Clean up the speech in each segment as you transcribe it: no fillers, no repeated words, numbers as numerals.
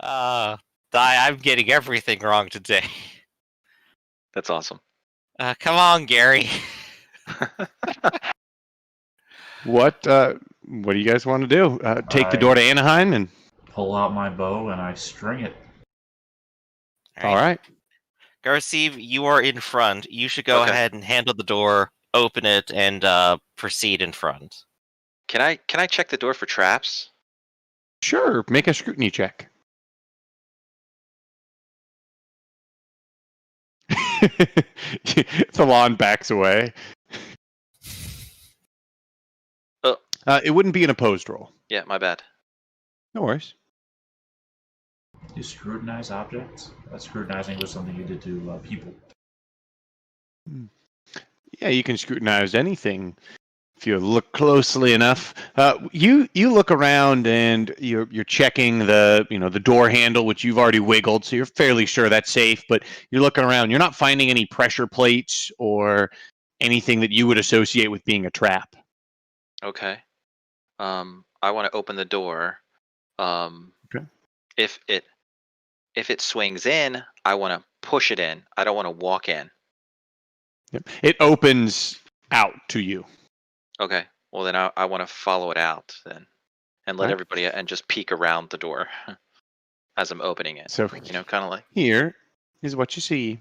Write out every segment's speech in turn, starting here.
I'm getting everything wrong today. That's awesome. Come on, Gary. What do you guys want to do? Take the door to Anaheim and pull out my bow and I string it. All right. Garcev, you are in front. You should go ahead and handle the door, open it, and proceed in front. Can I check the door for traps? Sure. Make a scrutiny check. Thalon backs away. It wouldn't be an opposed roll. Yeah, my bad. No worries. You scrutinize objects? Scrutinizing was something you did to people. Yeah, you can scrutinize anything if you look closely enough. You look around and you're checking the door handle, which you've already wiggled, so you're fairly sure that's safe. But you're looking around. You're not finding any pressure plates or anything that you would associate with being a trap. Okay. I want to open the door. Okay. If it swings in, I want to push it in. I don't want to walk in. Yep. It opens out to you. Okay. Well, then I want to follow it out then, and let everybody and just peek around the door as I'm opening it. So kind of like here is what you see.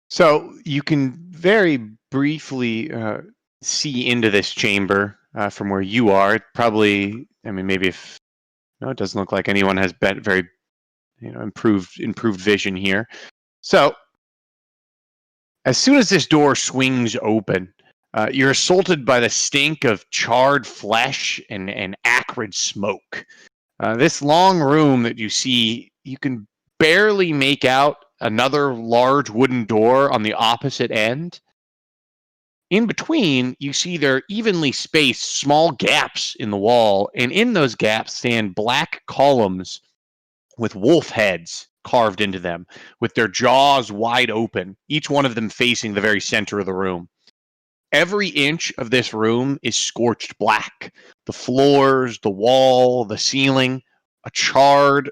So you can very briefly see into this chamber from where you are. Probably, maybe if no, it doesn't look like anyone has very, improved vision here. So as soon as this door swings open, you're assaulted by the stink of charred flesh and acrid smoke. This long room that you see, you can barely make out another large wooden door on the opposite end. In between, you see there are evenly spaced small gaps in the wall, and in those gaps stand black columns with wolf heads carved into them, with their jaws wide open, each one of them facing the very center of the room. Every inch of this room is scorched black. The floors, the wall, the ceiling, a charred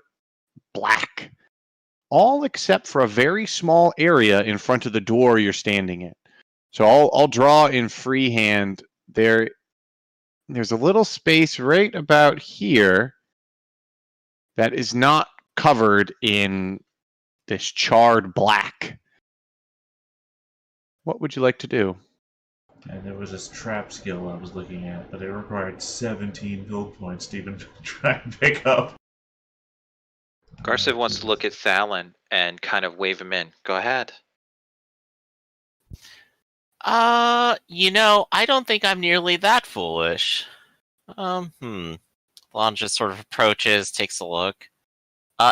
black. All except for a very small area in front of the door you're standing in. So I'll draw in freehand. There's a little space right about here that is not covered in this charred black. What would you like to do? And there was this trap skill I was looking at, but it required 17 build points to even try and pick up. Garcev wants to look at Thalen and kind of wave him in. Go ahead. I don't think I'm nearly that foolish. Lon just sort of approaches, takes a look.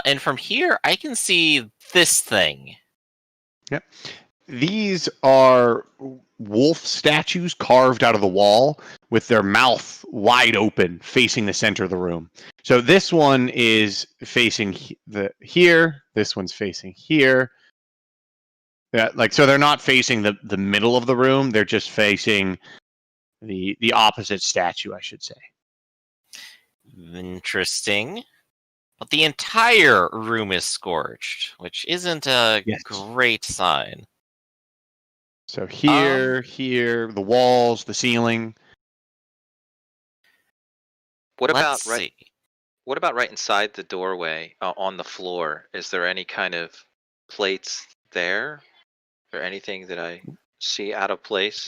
And from here, I can see this thing. Yep. These are wolf statues carved out of the wall with their mouth wide open, facing the center of the room. So this one is facing here. This one's facing here. Yeah, so they're not facing the middle of the room. They're just facing the opposite statue, I should say. Interesting. But the entire room is scorched, which isn't a great sign. So here, the walls, the ceiling. What about right inside the doorway on the floor? Is there any kind of plates there? Or anything that I see out of place?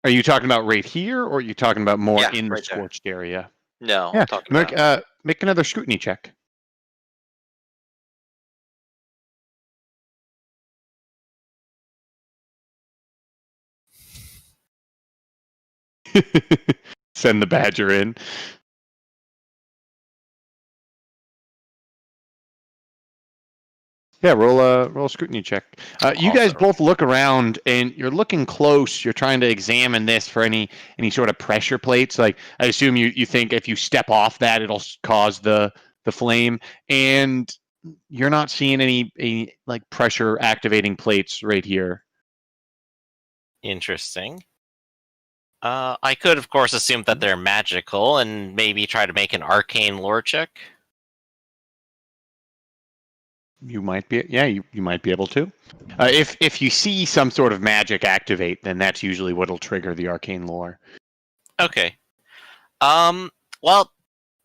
Are you talking about right here, or are you talking about more in the right scorched area? No, yeah. I'm talking about... Make another scrutiny check. Send the badger in. Yeah, roll a scrutiny check. You guys both look around, and you're looking close. You're trying to examine this for any sort of pressure plates. Like, I assume you think if you step off that, it'll cause the flame, and you're not seeing any like pressure activating plates right here. Interesting. I could, of course, assume that they're magical and maybe try to make an arcane lore check. You might be, yeah, you might be able to. If you see some sort of magic activate, then that's usually what'll trigger the arcane lore. Okay. Well,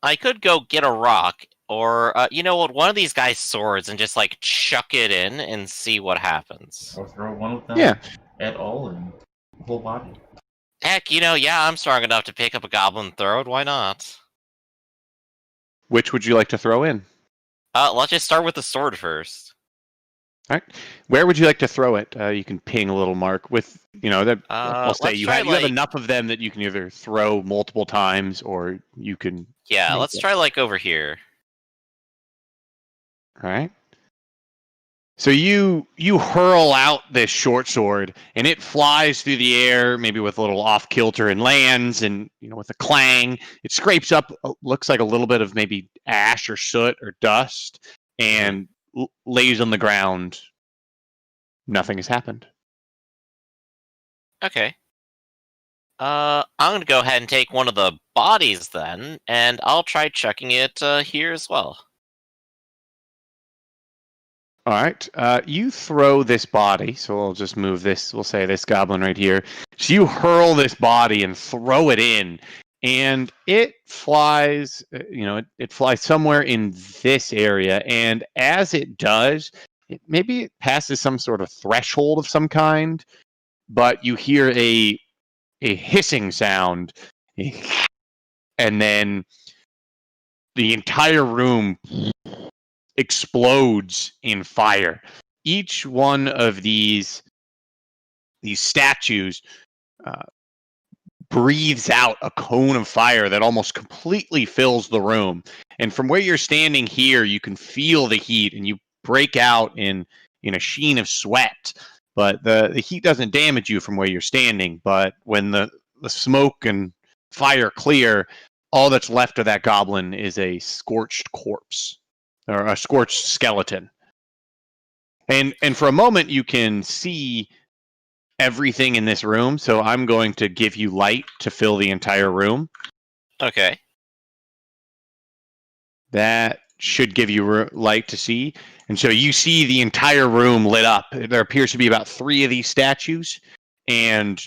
I could go get a rock, or you know what, one of these guys' swords, and just like chuck it in and see what happens. Or throw one of them Yeah. at all in the whole body. Heck, yeah, I'm strong enough to pick up a goblin and throw it. Why not? Which would you like to throw in? Let's just start with the sword first. All right. Where would you like to throw it? You can ping a little mark with, that. I'll say let's you try, have enough of them that you can either throw multiple times or you can. Yeah, make let's it. try like over here. All right. So you hurl out this short sword, and it flies through the air, maybe with a little off kilter, and lands, and with a clang, it scrapes up. Looks like a little bit of maybe ash or soot or dust, and lays on the ground. Nothing has happened. Okay. I'm gonna go ahead and take one of the bodies then, and I'll try chucking it here as well. All right. You throw this body, so we'll just move this. We'll say this goblin right here. So you hurl this body and throw it in, and it flies. It flies somewhere in this area, and as it does, maybe it passes some sort of threshold of some kind, but you hear a hissing sound, and then the entire room explodes in fire. Each one of these statues breathes out a cone of fire that almost completely fills the room. And from where you're standing here, you can feel the heat, and you break out in a sheen of sweat. But the heat doesn't damage you from where you're standing. But when the smoke and fire clear, all that's left of that goblin is a scorched corpse, or a scorched skeleton. And for a moment, you can see everything in this room. So I'm going to give you light to fill the entire room. Okay. That should give you light to see. And so you see the entire room lit up. There appears to be about 3 of these statues, and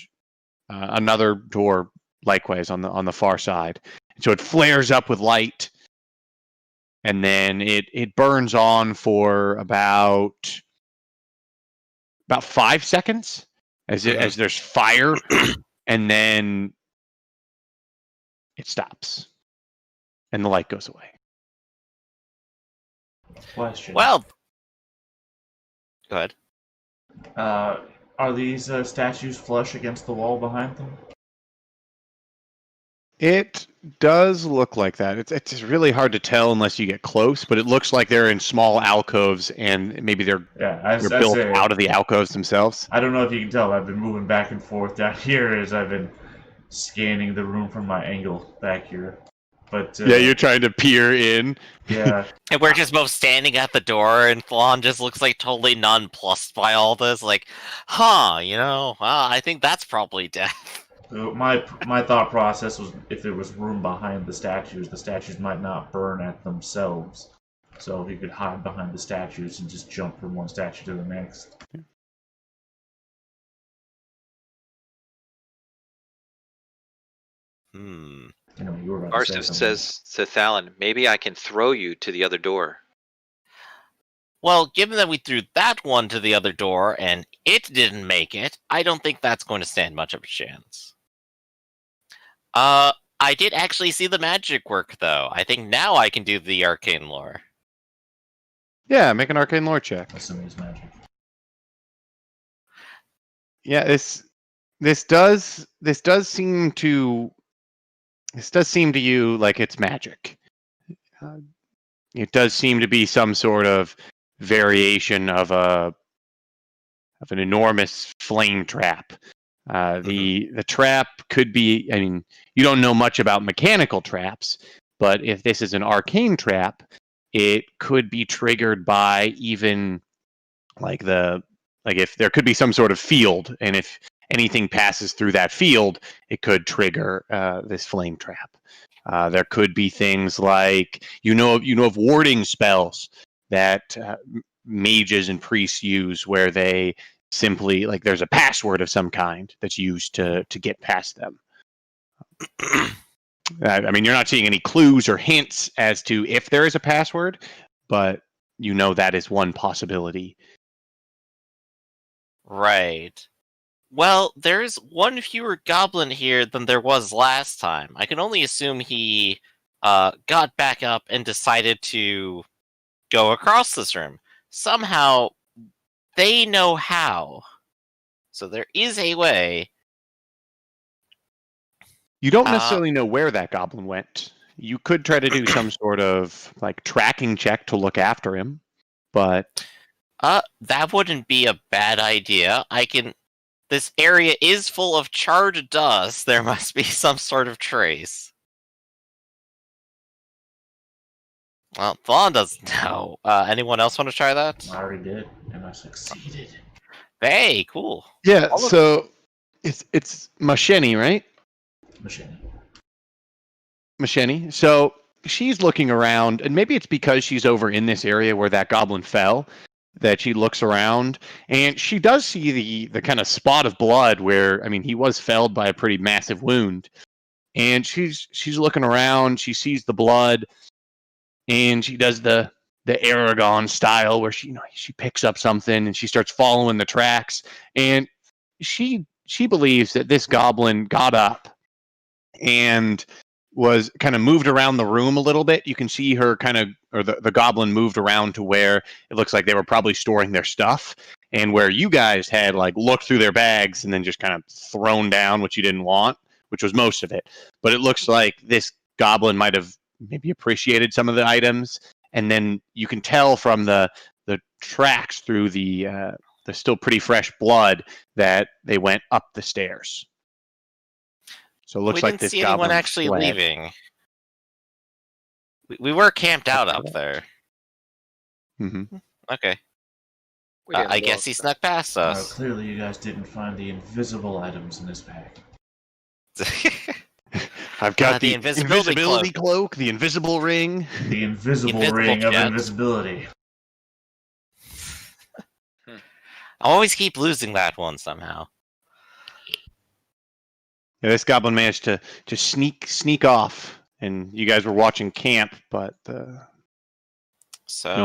another door likewise on the far side. And so it flares up with light, and then it burns on for about 5 seconds as there's fire, and then it stops, and the light goes away. Question. Well, go ahead. Are these statues flush against the wall behind them? It does look like that. It's really hard to tell unless you get close, but it looks like they're in small alcoves, and maybe they're built out of the alcoves themselves. I don't know if you can tell. I've been moving back and forth down here as I've been scanning the room from my angle back here. But yeah, you're trying to peer in. Yeah. And we're just both standing at the door, and Flan just looks like totally nonplussed by all this. Like, I think that's probably death. My thought process was, if there was room behind the statues might not burn at themselves. So he could hide behind the statues and just jump from one statue to the next. You were about to say Arstov something. says to Thalon, maybe I can throw you to the other door. Well, given that we threw that one to the other door and it didn't make it, I don't think that's going to stand much of a chance. I did actually see the magic work, though. I think now I can do the arcane lore. Yeah, make an arcane lore check. Assuming it's magic. Yeah, this does seem to you like it's magic. It does seem to be some sort of variation of an enormous flame trap. The trap could be, I mean, you don't know much about mechanical traps, but if this is an arcane trap, it could be triggered by even if there could be some sort of field, and anything passes through that field, it could trigger this flame trap. There could be things like of warding spells that mages and priests use, where they simply there's a password of some kind that's used to get past them. I mean, you're not seeing any clues or hints as to if there is a password, but that is one possibility. Right. Well, there's one fewer goblin here than there was last time. I can only assume he got back up and decided to go across this room. Somehow, they know how. So there is a way. You don't necessarily know where that goblin went. You could try to do some sort of tracking check to look after him, but that wouldn't be a bad idea. This area is full of charred dust. There must be some sort of trace. Well, Thon doesn't know. Anyone else want to try that? I already did, and I succeeded. Hey, cool. Yeah, so it's Macheni, right? Macheni. So she's looking around, and maybe it's because she's over in this area where that goblin fell, that she looks around, and she does see the kind of spot of blood where, I mean, he was felled by a pretty massive wound. And she's looking around, she sees the blood, and she does the Aragon style where she picks up something and she starts following the tracks, and she believes that this goblin got up and was kind of moved around the room a little bit. You can see her the goblin moved around to where it looks like they were probably storing their stuff, and where you guys had looked through their bags and then just kind of thrown down what you didn't want, which was most of it. But it looks like this goblin might have maybe appreciated some of the items, and then you can tell from the tracks through the still pretty fresh blood that they went up the stairs. So it looks like this goblin we didn't see anyone actually fled. leaving. We were camped out up there. Mm-hmm. Okay. I guess he snuck past us. Clearly you guys didn't find the invisible items in this pack. I've got the invisibility cloak, the invisible ring. The invisible ring of invisibility. I always keep losing that one somehow. Yeah, this goblin managed to sneak off, and you guys were watching camp, but no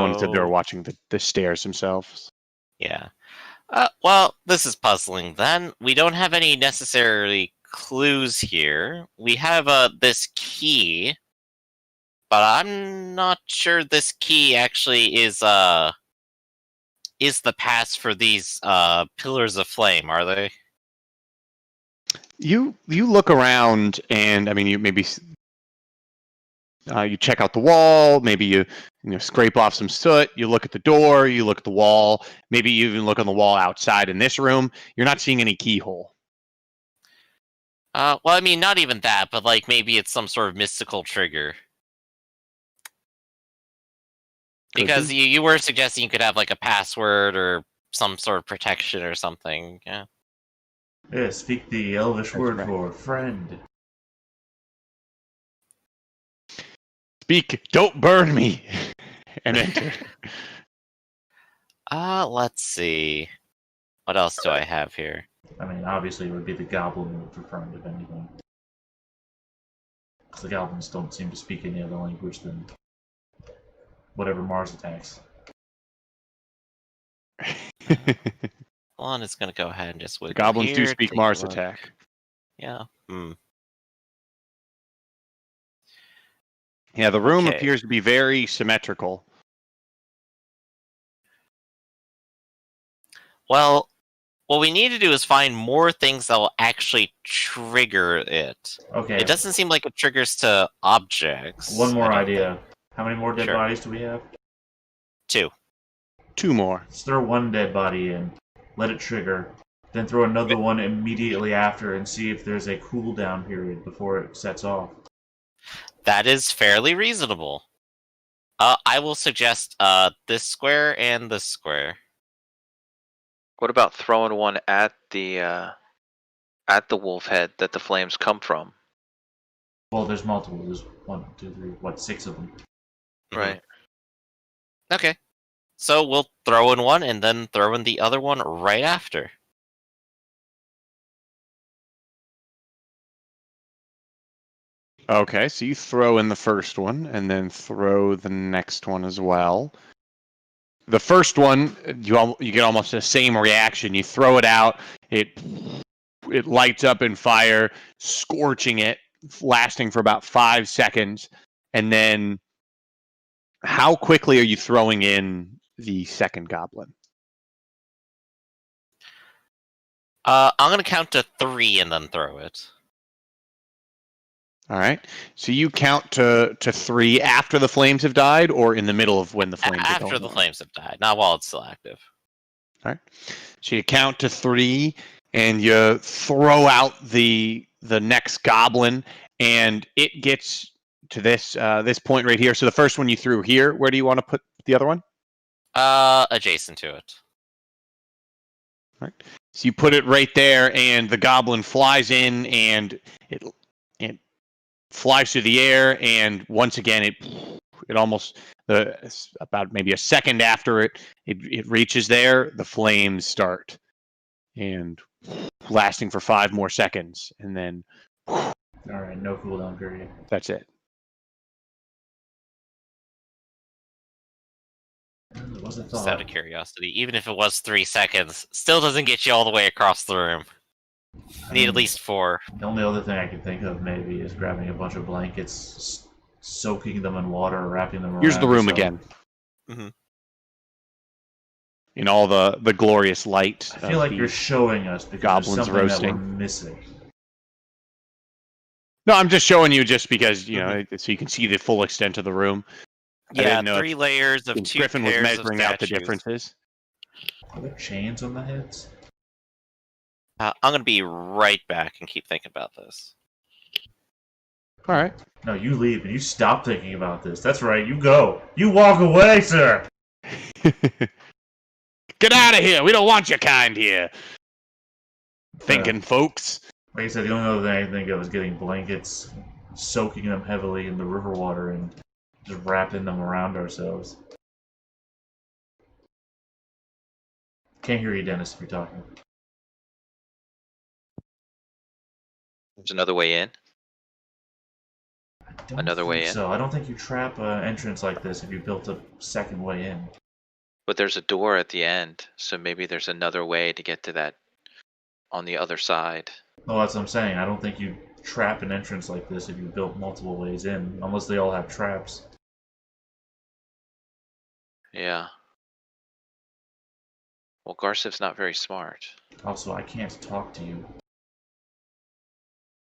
one said they were watching the stairs themselves. Yeah. Well, this is puzzling then. We don't have any necessarily clues here. We have this key, but I'm not sure this key actually is the pass for these pillars of flame, are they? You look around, and I mean, you maybe you check out the wall. Maybe you scrape off some soot. You look at the door. You look at the wall. Maybe you even look on the wall outside in this room. You're not seeing any keyhole. Well, I mean, not even that, but maybe it's some sort of mystical trigger. Because you were suggesting you could have a password or some sort of protection or something. Yeah. Yeah, speak the Elvish word for friend. Speak, don't burn me, and enter. Let's see. What else do I have here? I mean, obviously it would be the goblin word for friend, if anything. Because the goblins don't seem to speak any other language than whatever Mars attacks. Lon is going to go ahead and just wait. The goblins do speak Mars attack. Yeah. Yeah, the room appears to be very symmetrical. Well, what we need to do is find more things that will actually trigger it. Okay. It doesn't seem like it triggers to objects. One more idea. How many more dead bodies do we have? 2. 2 more. Let's throw one dead body in, let it trigger, then throw another one immediately after and see if there's a cooldown period before it sets off. That is fairly reasonable. I will suggest this square and this square. What about throwing one at the at the wolf head that the flames come from. Well, there's multiple. There's 1, 2, 3, 6 of them. Right. Okay. So we'll throw in one and then throw in the other one right after. Okay, so you throw in the first one and then throw the next one as well. The first one, you get almost the same reaction. You throw it out, it lights up in fire, scorching it, lasting for about 5 seconds. And then how quickly are you throwing in the second goblin? I'm gonna count to 3 and then throw it. All right. So you count to 3 after the flames have died, or in the middle of when the flames are After going the on? flames have died, not while it's still active. All right. So you count to 3, and you throw out the next goblin, and it gets to this point right here. So the first one you threw here. Where do you want to put the other one? Adjacent to it. All right. So you put it right there, and the goblin flies in, and it flies through the air, and once again it almost about maybe a second after it reaches there, the flames start and lasting for 5 more seconds, and then All right, no cooldown period. that's it. It wasn't Just thought. out of curiosity, even if it was 3 seconds, still doesn't get you all the way across the room. Need at least 4. The only other thing I can think of maybe is grabbing a bunch of blankets, soaking them in water, wrapping them around. Here's the room yourself. again. Mhm. In all the glorious light. I feel like you're showing us because goblins there's something roasting. that we're missing. No, I'm just showing you just because, so you can see the full extent of the room. I Yeah, didn't know 3 layers of if 2 Griffin was pairs measuring of out the statues. differences. Are there chains on the heads? I'm gonna be right back and keep thinking about this. All right. No, you leave and you stop thinking about this. That's right, you go. You walk away, sir! Get out of here. We don't want your kind here. Thinking, folks. Like I said, the only other thing I can think of is getting blankets, soaking them heavily in the river water, and just wrapping them around ourselves. Can't hear you, Dennis, if you're talking. There's another way in. I don't Another way think in? So I don't think you trap an entrance like this if you built a second way in. But there's a door at the end, so maybe there's another way to get to that on the other side. No, that's what I'm saying. I don't think you trap an entrance like this if you built multiple ways in, unless they all have traps. Yeah. Well, Garsif's not very smart. Also, I can't talk to you.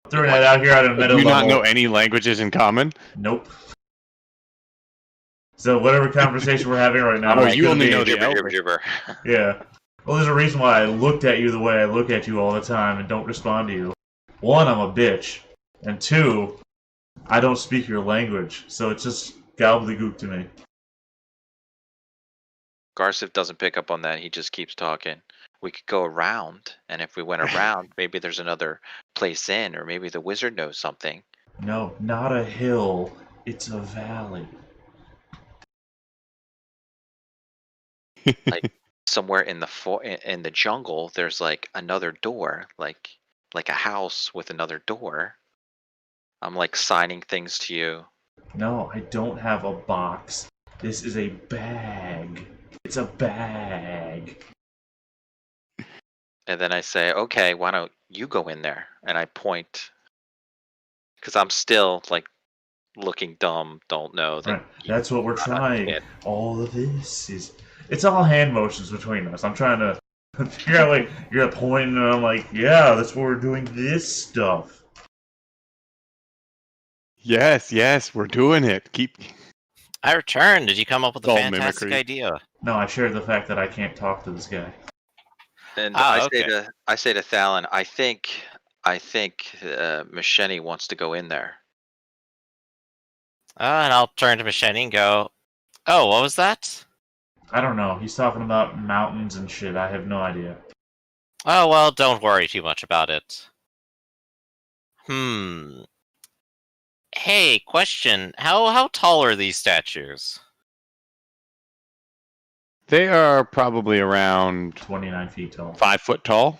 Throwing that out here at a meta Do you level. not know any languages in common? Nope. So whatever conversation we're having right now, Oh, it's you gonna only be- know the Gibber, Elvish. gibber, gibber. Yeah. Well, there's a reason why I looked at you the way I look at you all the time and don't respond to you. 1, I'm a bitch. And 2, I don't speak your language. So it's just gobbledygook to me. Garsif doesn't pick up on that. He just keeps talking. We could go around, and if we went around, maybe there's another place in, or maybe the wizard knows something. No, not a hill. It's a valley. Somewhere in the jungle, there's like another door, like a house with another door. I'm like signing things to you. No, I don't have a box. This is a bag. It's a bag. And then I say, okay, why don't you go in there? And I point, because I'm still like looking dumb, don't know that. Right. That's what we're not trying. understand. All of this is. It's all hand motions between us. I'm trying to figure out, like, you're pointing, and I'm like, yeah, that's where we're doing this stuff. Yes, we're doing it. I returned. Did you come up with a All fantastic mimicry. idea? No, I shared the fact that I can't talk to this guy. And Okay. I say to Thalon, I think Macheni wants to go in there. And I'll turn to Machete and go, oh, what was that? I don't know. He's talking about mountains and shit. I have no idea. Oh, well, don't worry too much about it. Hey, question. How tall are these statues? They are probably around 29 feet tall. 5 foot tall.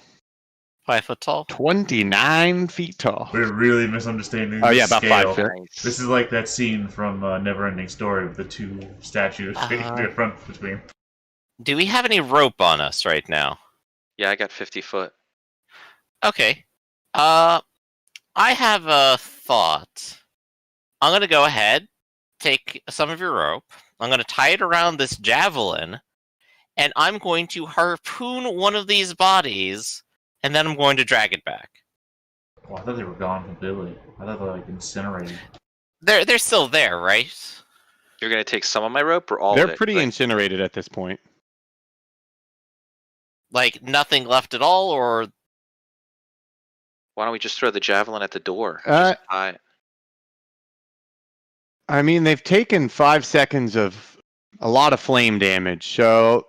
5 foot tall? 29 feet tall. We're really misunderstanding Oh the yeah, about scale. 5 feet. Nice. This is like that scene from Neverending Story with the two statues in front between. Do we have any rope on us right now? Yeah, I got 50 foot. Okay. I have a thought. I'm gonna go ahead, take some of your rope. I'm gonna tie it around this javelin, and I'm going to harpoon one of these bodies, and then I'm going to drag it back. Oh, I thought they were gone completely. I thought they were like incinerated. They're still there, right? You're gonna take some of my rope or all of They're it? pretty incinerated at this point. Like nothing left at all, or Why don't we just throw the javelin at the door? Uh, Just tie it. I mean, they've taken 5 seconds of a lot of flame damage, so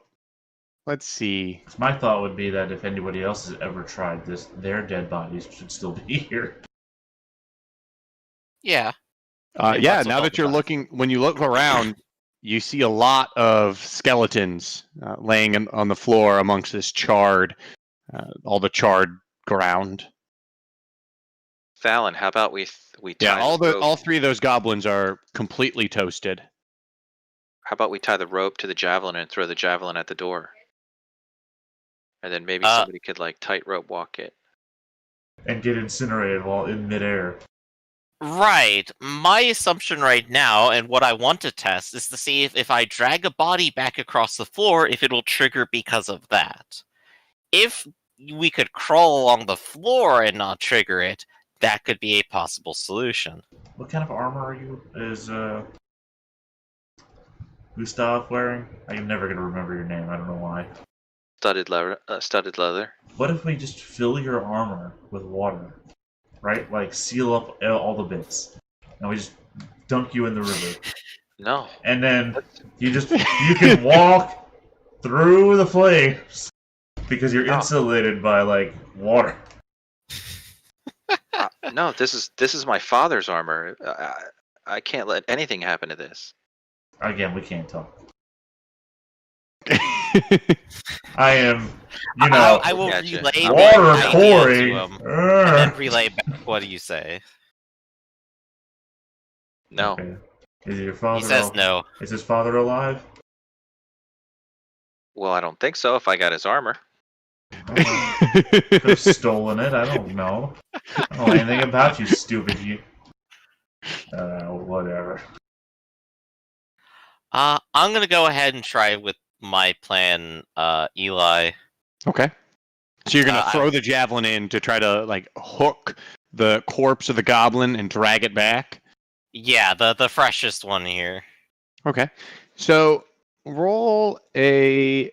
let's see. My thought would be that if anybody else has ever tried this, their dead bodies should still be here. yeah. Yeah, let's now look that you're at that. looking, when you look around, you see a lot of skeletons laying on the floor amongst this charred, all the charred ground. Fallon, how about we tie Yeah, the rope? all 3 of those goblins are completely toasted. How about we tie the rope to the javelin and throw the javelin at the door? And then maybe somebody could like tightrope walk it. And get incinerated while in midair. Right. My assumption right now, and what I want to test, is to see if I drag a body back across the floor, if it'll trigger because of that. If we could crawl along the floor and not trigger it, that could be a possible solution. What kind of armor is Gustav wearing? I'm never gonna remember your name. I don't know why. Studded leather. Studded leather. What if we just fill your armor with water, right? Like seal up all the bits, and we just dunk you in the river, No. and then you can walk through the flames because you're No. insulated by like water. No, this is my father's armor. I can't let anything happen to this. Again, we can't talk. I am, I will Gotcha. relay water my idea pouring. to him, and then relay back what do you say. No. Okay. Is your father? He says no. Is his father alive? Well, I don't think so. If I got his armor. Could have stolen it. I don't know. I don't know anything about you, stupid you. Whatever. I'm gonna go ahead and try with my plan, Eli. Okay. So you're going to I- throw the javelin in to try to like hook the corpse of the goblin and drag it back? Yeah, the freshest one here. Okay. So roll an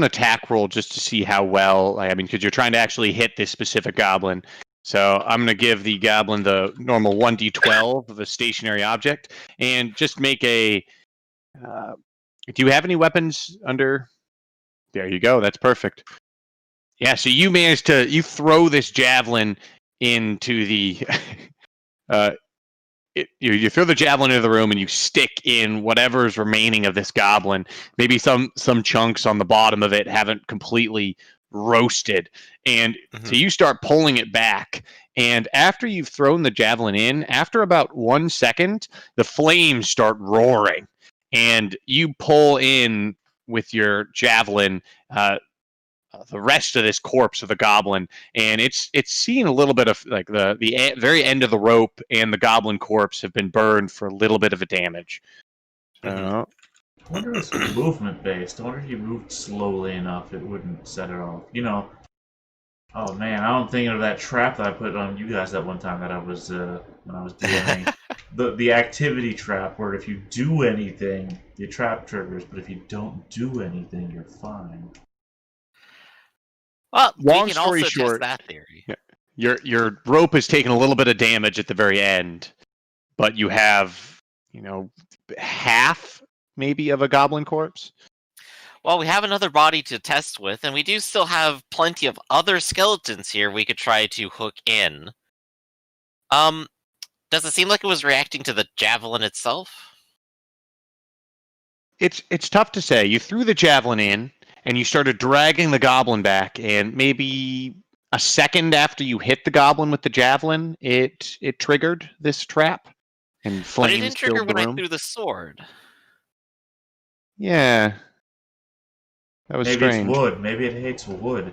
attack roll just to see how well, I mean, because you're trying to actually hit this specific goblin. So I'm going to give the goblin the normal 1d12 of a stationary object, and just make a. Do you have any weapons under? There you go. That's perfect. Yeah. So you managed to throw this javelin into the. You throw the javelin into the room and you stick in whatever's remaining of this goblin. Maybe some chunks on the bottom of it haven't completely roasted, and so you start pulling it back. And after you've thrown the javelin in, after about 1 second, the flames start roaring, and you pull in with your javelin the rest of this corpse of the goblin, and it's seeing a little bit of like the very end of the rope and the goblin corpse have been burned for a little bit of a damage. I wonder if it's movement based. I wonder if you moved slowly enough it wouldn't set it off. Oh man, I'm thinking of that trap that I put on you guys that one time that I was when I was DMing. the activity trap where if you do anything, the trap triggers, but if you don't do anything, you're fine. Well, Long we can story also short, test that theory. your rope has taken a little bit of damage at the very end, but you have half maybe of a goblin corpse. Well, we have another body to test with, and we do still have plenty of other skeletons here we could try to hook in. Does it seem like it was reacting to the javelin itself? It's tough to say. You threw the javelin in, and you started dragging the goblin back, and maybe a second after you hit the goblin with the javelin, it triggered this trap, and But it flames didn't trigger filled the when I room. threw the sword. Yeah, that was Maybe strange. it's wood. Maybe it hates wood.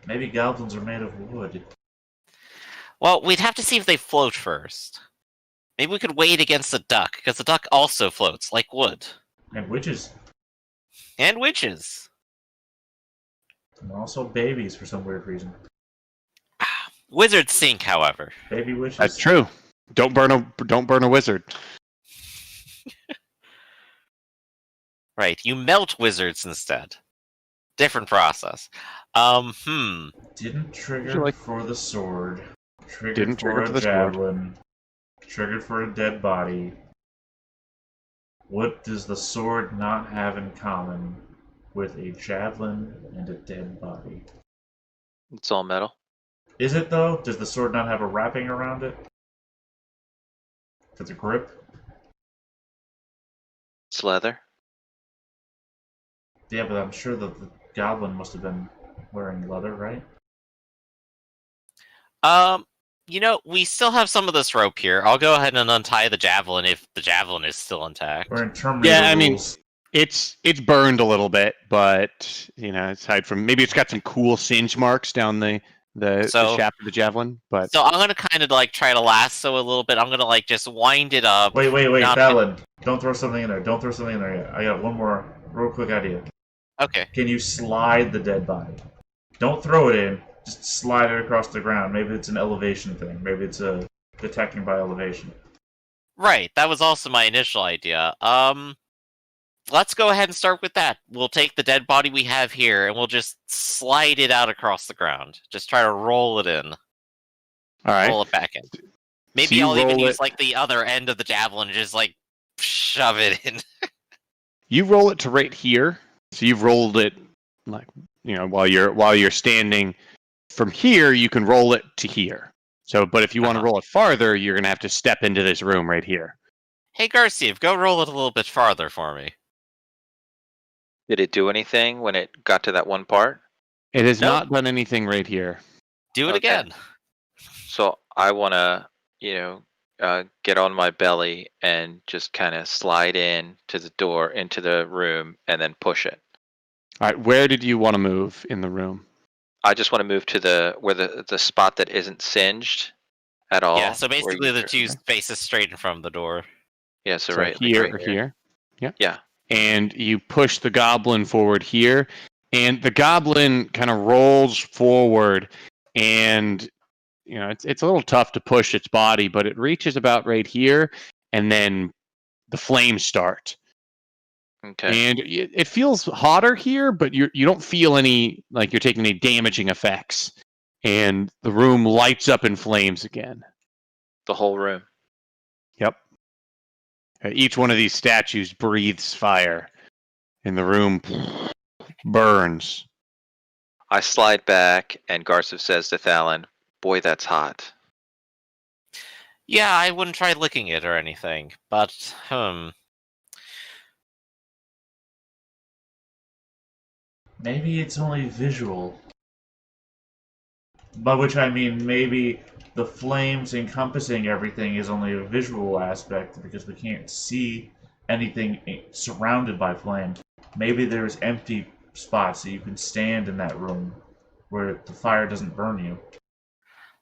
Maybe goblins are made of wood. Well, we'd have to see if they float first. Maybe we could wait against the duck, because the duck also floats, like wood. And witches. And witches. And also babies for some weird reason. Wizards sink, however. Baby witches. That's true. Don't burn a wizard. Right, you melt wizards instead. Different process. Didn't trigger like- for the sword. Triggered Didn't for trigger a for the sword. javelin. Triggered for a dead body. What does the sword not have in common with a javelin and a dead body? It's all metal. Is it though? Does the sword not have a wrapping around it? Does it grip? It's leather. Yeah, but I'm sure that the goblin must have been wearing leather, right? We still have some of this rope here. I'll go ahead and untie the javelin if the javelin is still intact. Or in Terminator Yeah, I mean, rules. it's burned a little bit, but aside from maybe it's got some cool singe marks down the shaft of the javelin. But So I'm gonna kind of like try to lasso a little bit. I'm gonna like just wind it up. Wait, not- Fallon. Don't throw something in there. Don't throw something in there yet. I got one more real quick idea. Okay. Can you slide the dead body? Don't throw it in. Just slide it across the ground. Maybe it's an elevation thing. Maybe it's a detecting by elevation. Right. That was also my initial idea. Let's go ahead and start with that. We'll take the dead body we have here and we'll just slide it out across the ground. Just try to roll it in. all right, Roll it back in. Maybe So you I'll even roll use it- like the other end of the javelin and just like shove it in. you roll it to right here. So you've rolled it like while you're standing. From here, you can roll it to here. So, but if you want to roll it farther, you're gonna have to step into this room right here. Hey Garcia, go roll it a little bit farther for me. Did it do anything when it got to that one part? It has Nope. not done anything right here. Do it Okay. again. So I want to, get on my belly and just kind of slide in to the door into the room and then push it. All right, where did you want to move in the room? I just want to move to the spot that isn't singed at all. Yeah, so where basically you- the two faces straight in front of the door. Yeah, so So right here right or here. Yeah. Yeah. And you push the goblin forward here, and the goblin kind of rolls forward, and it's a little tough to push its body, but it reaches about right here, and then the flames start. Okay. And it feels hotter here, but you don't feel any like you're taking any damaging effects. And the room lights up in flames again. The whole room. Yep. Each one of these statues breathes fire, and the room burns. I slide back, and Garcev says to Thalen, "Boy, that's hot." Yeah, I wouldn't try licking it or anything, but Maybe it's only visual. By which I mean maybe the flames encompassing everything is only a visual aspect because we can't see anything surrounded by flames. Maybe there's empty spots that you can stand in that room where the fire doesn't burn you.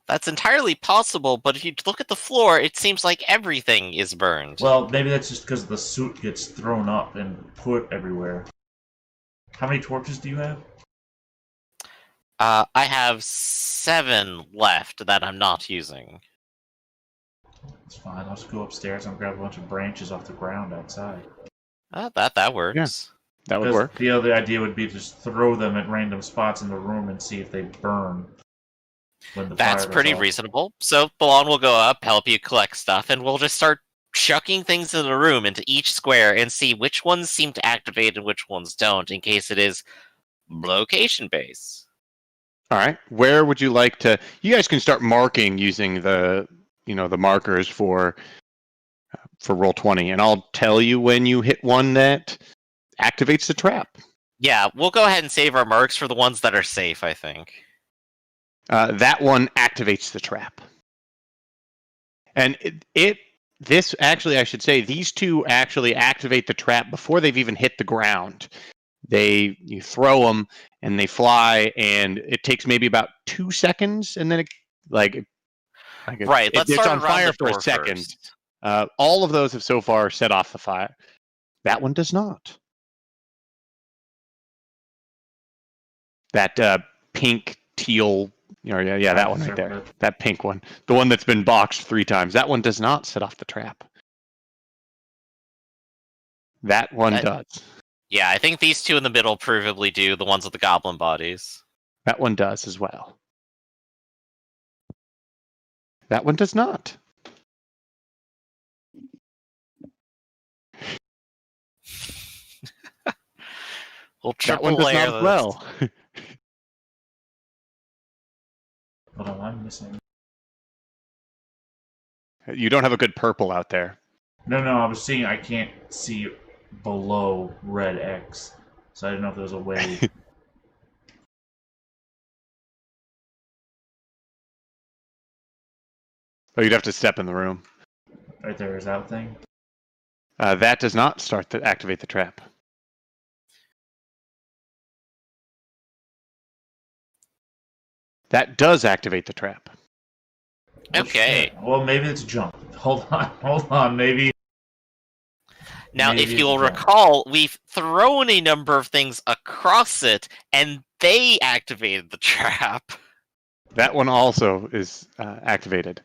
that's entirely possible, but if you look at the floor, it seems like everything is burned. Well, maybe that's just because the suit gets thrown up and put everywhere. How many torches do you have? I have 7 left that I'm not using. It's fine. I'll just go upstairs and grab a bunch of branches off the ground outside. That works. That would Because work. the other idea would be to just throw them at random spots in the room and see if they burn. When the That's fire goes pretty off. reasonable. So Balon will go up, help you collect stuff, and we'll just start chucking things in the room into each square and see which ones seem to activate and which ones don't, in case it is location base. All right. Where would you like to? You guys can start marking using the the markers for Roll20, and I'll tell you when you hit one that activates the trap. Yeah, we'll go ahead and save our marks for the ones that are safe, I think. That one activates the trap. And this actually, I should say, these two actually activate the trap before they've even hit the ground. You throw them and they fly, and it takes maybe about 2 seconds, and then it's on fire for a second. First. All of those have so far set off the fire. That one does not. That pink, teal, that one right there. That pink one. The one that's been boxed 3 times. That one does not set off the trap. That one does. Yeah, I think these two in the middle provably do, the ones with the goblin bodies. That one does as well. That one does not. We'll that one does not as well. Hold on, I'm missing. You don't have a good purple out there. No, I was seeing I can't see below red X, so I didn't know if there was a way. Oh, you'd have to step in the room. Right there, is that thing? That does not activate the trap. That does activate the trap. Okay. Well, maybe it's jump. Hold on, maybe. Now, if you'll recall, we've thrown a number of things across it, and they activated the trap. That one also is activated.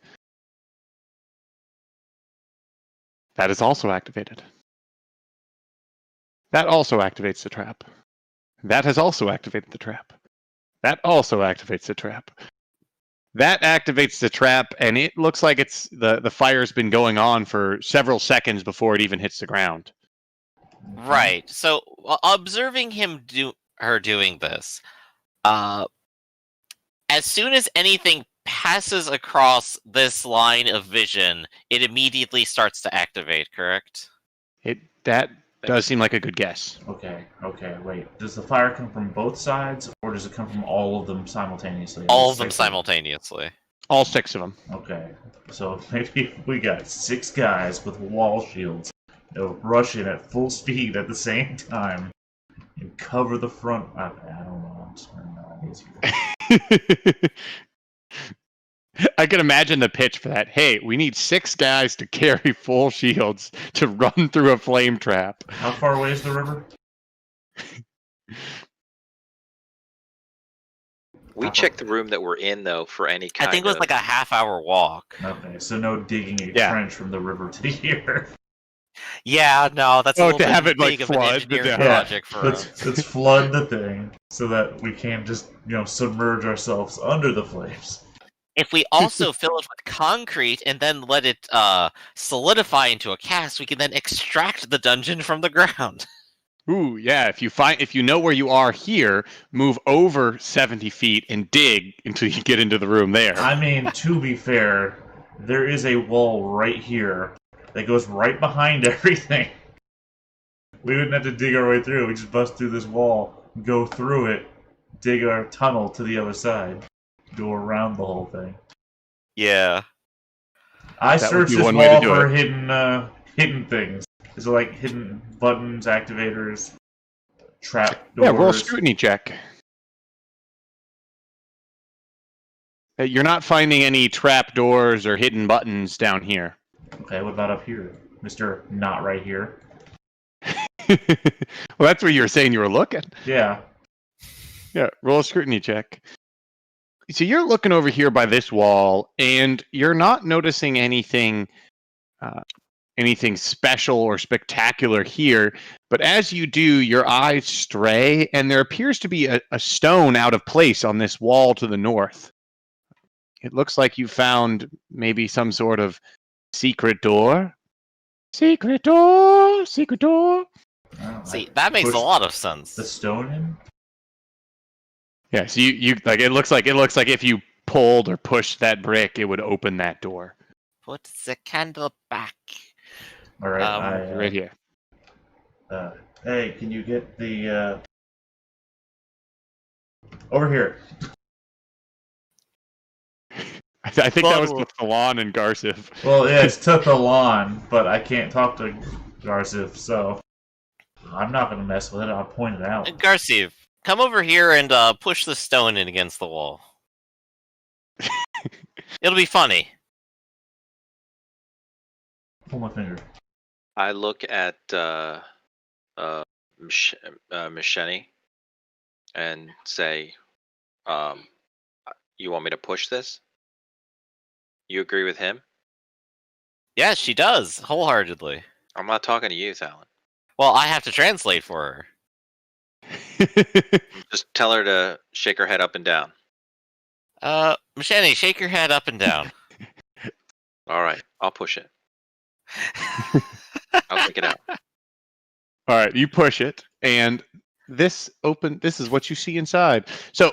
That is also activated. That also activates the trap. That has also activated the trap. That also activates the trap. That activates the trap, and it looks like it's the fire's been going on for several seconds before it even hits the ground. Right. So, observing her doing this, as soon as anything passes across this line of vision, it immediately starts to activate, correct? That does seem like a good guess. Okay, wait. Does the fire come from both sides, or does it come from all of them simultaneously? All of them simultaneously. All 6 of them. Okay, so maybe we got 6 guys with wall shields. They'll rush in at full speed at the same time and cover the front. I don't know. I'm just I can imagine the pitch for that. Hey, we need 6 guys to carry full shields to run through a flame trap. How far away is the river? We checked the room that we're in, though, for any kind of... I think it was like a half-hour walk. Okay, so no digging a trench from the river to here. Yeah, no, that's a little to bit have it, big like, of an flood, engineering but project for us. Let's flood the thing so that we can't just, submerge ourselves under the flames. If we also fill it with concrete and then let it solidify into a cast, we can then extract the dungeon from the ground. Ooh, yeah. If you know where you are here, move over 70 feet and dig until you get into the room there. I mean, to be fair, there is a wall right here that goes right behind everything. We wouldn't have to dig our way through. We just bust through this wall, go through it, dig our tunnel to the other side, go around the whole thing. Yeah. I searched this wall for hidden things. Is it like hidden buttons, activators, trap doors? Yeah, roll a scrutiny check. You're not finding any trap doors or hidden buttons down here. Okay, what about up here? Mr. Not right here. Well, that's where you were saying you were looking. Yeah. Yeah, roll a scrutiny check. So you're looking over here by this wall, and you're not noticing anything special or spectacular here. But as you do, your eyes stray, and there appears to be a stone out of place on this wall to the north. It looks like you found maybe some sort of secret door. Secret door! Secret door! See, that makes a lot of sense. The stone in? Yeah, so you like it looks like if you pulled or pushed that brick, it would open that door. put the candle back. All right, right here. Hey, can you get the over here? I think that Claude was will- with Falon and Garciv. Well, yeah, it's to the lawn, but I can't talk to Garciv, so I'm not gonna mess with it. I'll point it out. Garciv, come over here and push the stone in against the wall. It'll be funny. Pull my finger. I look at Misheni and say, "You want me to push this? You agree with him?" Yeah, she does, wholeheartedly. I'm not talking to you, Talon. Well, I have to translate for her. Just tell her to shake her head up and down. Machete, shake your head up and down. All right, I'll push it. I'll take it out. All right, you push it, and this is what you see inside. So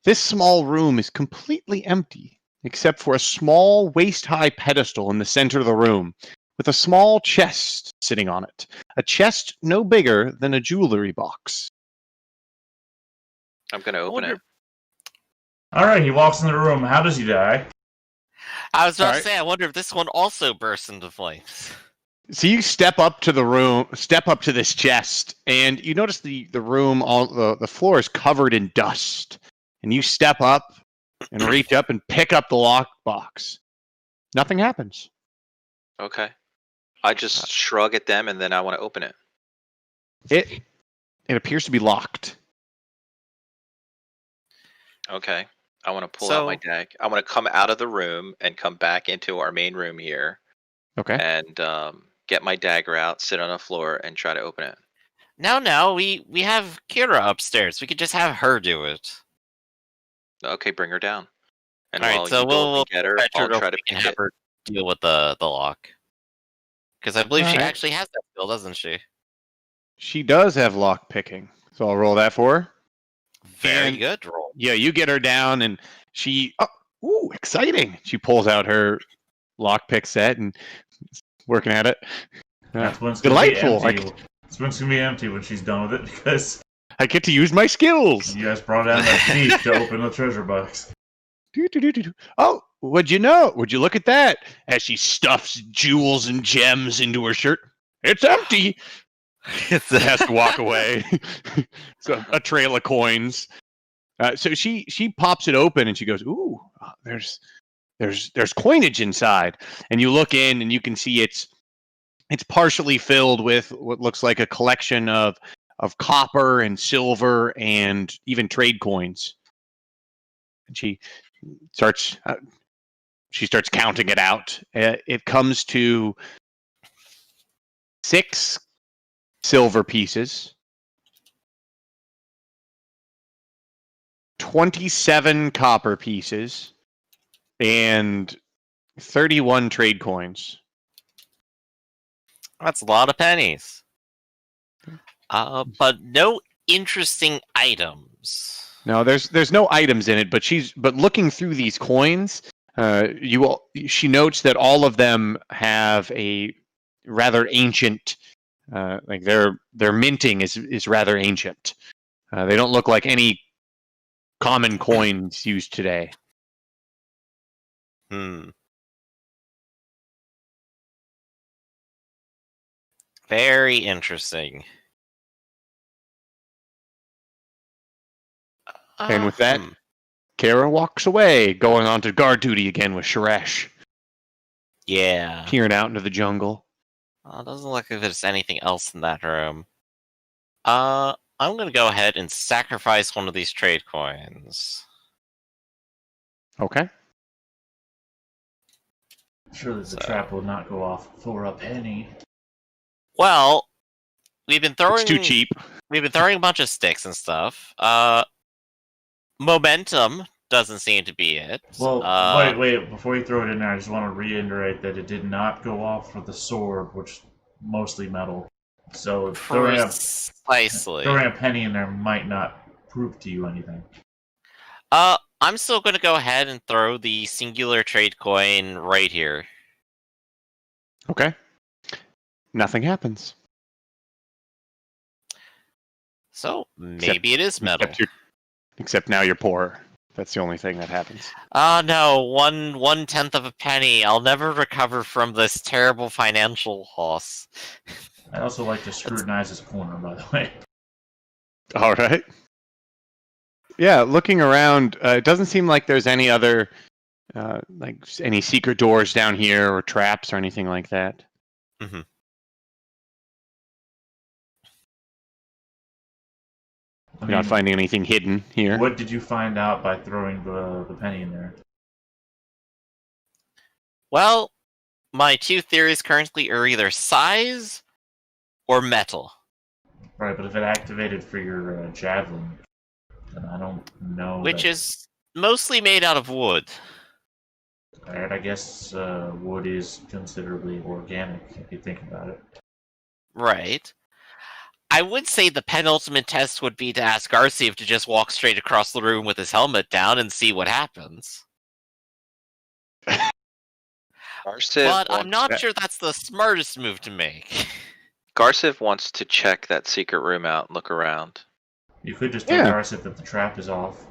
this small room is completely empty, except for a small waist-high pedestal in the center of the room, with a small chest sitting on it. A chest no bigger than a jewelry box. I'm gonna open it. All right, he walks in the room. How does he die? I was about Alright. to say, I wonder if this one also bursts into flames. So you step up to this chest, and you notice the room, all the floor is covered in dust. And you step up and reach up and pick up the lockbox. Nothing happens. Okay. I just shrug at them and then I want to open it. It appears to be locked. Okay. I want to pull out my dag. I want to come out of the room and come back into our main room here Okay. and get my dagger out, sit on the floor, and try to open it. No, we have Kira upstairs. We could just have her do it. Okay, bring her down. And All right, while so you go we'll get her, fetch I'll real try to quick and pick have it. her deal with the lock. Because I believe she Alright. actually has that skill, doesn't she? She does have lock picking, so I'll roll that for her. Very And- good roll. Yeah, you get her down, and she. Oh, ooh, exciting! She pulls out her lockpick set and is working at it. That's when it's gonna Delightful. be empty. This one's gonna be empty when she's done with it because I get to use my skills. you guys brought down that thief to open the treasure box. Do. Oh, would you know? Would you look at that? As she stuffs jewels and gems into her shirt. It's empty. Has to walk away. So a trail of coins. So she pops it open and she goes, "Ooh, there's coinage inside." And you look in and you can see it's partially filled with what looks like a collection of copper and silver and even trade coins. And she starts counting it out. It comes to 6 silver pieces, 27 copper pieces, and 31 trade coins. That's a lot of pennies. But no interesting items. No, there's no items in it, but looking through these coins, she notes that all of them have a rather ancient, like their minting is rather ancient. They don't look like any common coins used today. Very interesting. And with that, Kara walks away, going on to guard duty again with Sharesh, yeah. peering out into the jungle. Doesn't look like there's anything else in that room. I'm gonna go ahead and sacrifice one of these trade coins. Okay. Surely the trap will not go off for a penny. Well, we've been throwing. It's too cheap. We've been throwing a bunch of sticks and stuff. Momentum doesn't seem to be it. Well, wait. Before you throw it in there, I just want to reiterate that it did not go off for the sword, which is mostly metal. So Precisely. throwing a penny in there might not prove to you anything. I'm still going to go ahead and throw the singular trade coin right here. Okay. Nothing happens. So maybe it is metal. Except now you're poor. That's the only thing that happens. No, 1/10 of a penny. I'll never recover from this terrible financial loss. I also like to scrutinize his corner, by the way. All right. Yeah, looking around, it doesn't seem like there's any other, like any secret doors down here or traps or anything like that. Mm-hmm. You're not finding anything hidden here. What did you find out by throwing the penny in there? Well, my two theories currently are either size or metal. Right, but if it activated for your javelin, then I don't know. Which is mostly made out of wood. Alright, I guess wood is considerably organic, if you think about it. Right. I would say the penultimate test would be to ask Garciv to just walk straight across the room with his helmet down and see what happens. But I'm not sure that's the smartest move to make. Garciv wants to check that secret room out and look around. You could just tell Garciv that the trap is off.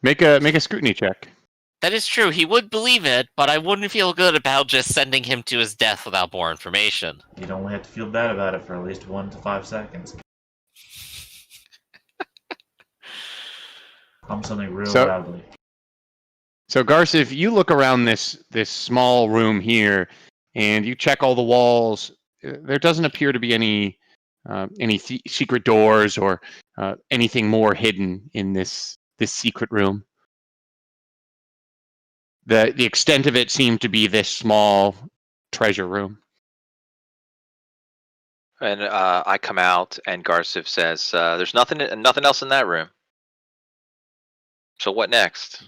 Make a scrutiny check. That is true, he would believe it, but I wouldn't feel good about just sending him to his death without more information. You'd only have to feel bad about it for at least 1 to 5 seconds. Hum something real loudly. So Garciv, you look around this small room here, and you check all the walls. There doesn't appear to be any secret doors or anything more hidden in this secret room. The extent of it seemed to be this small treasure room. And I come out, and Garciv says, "There's nothing else in that room. So what next?"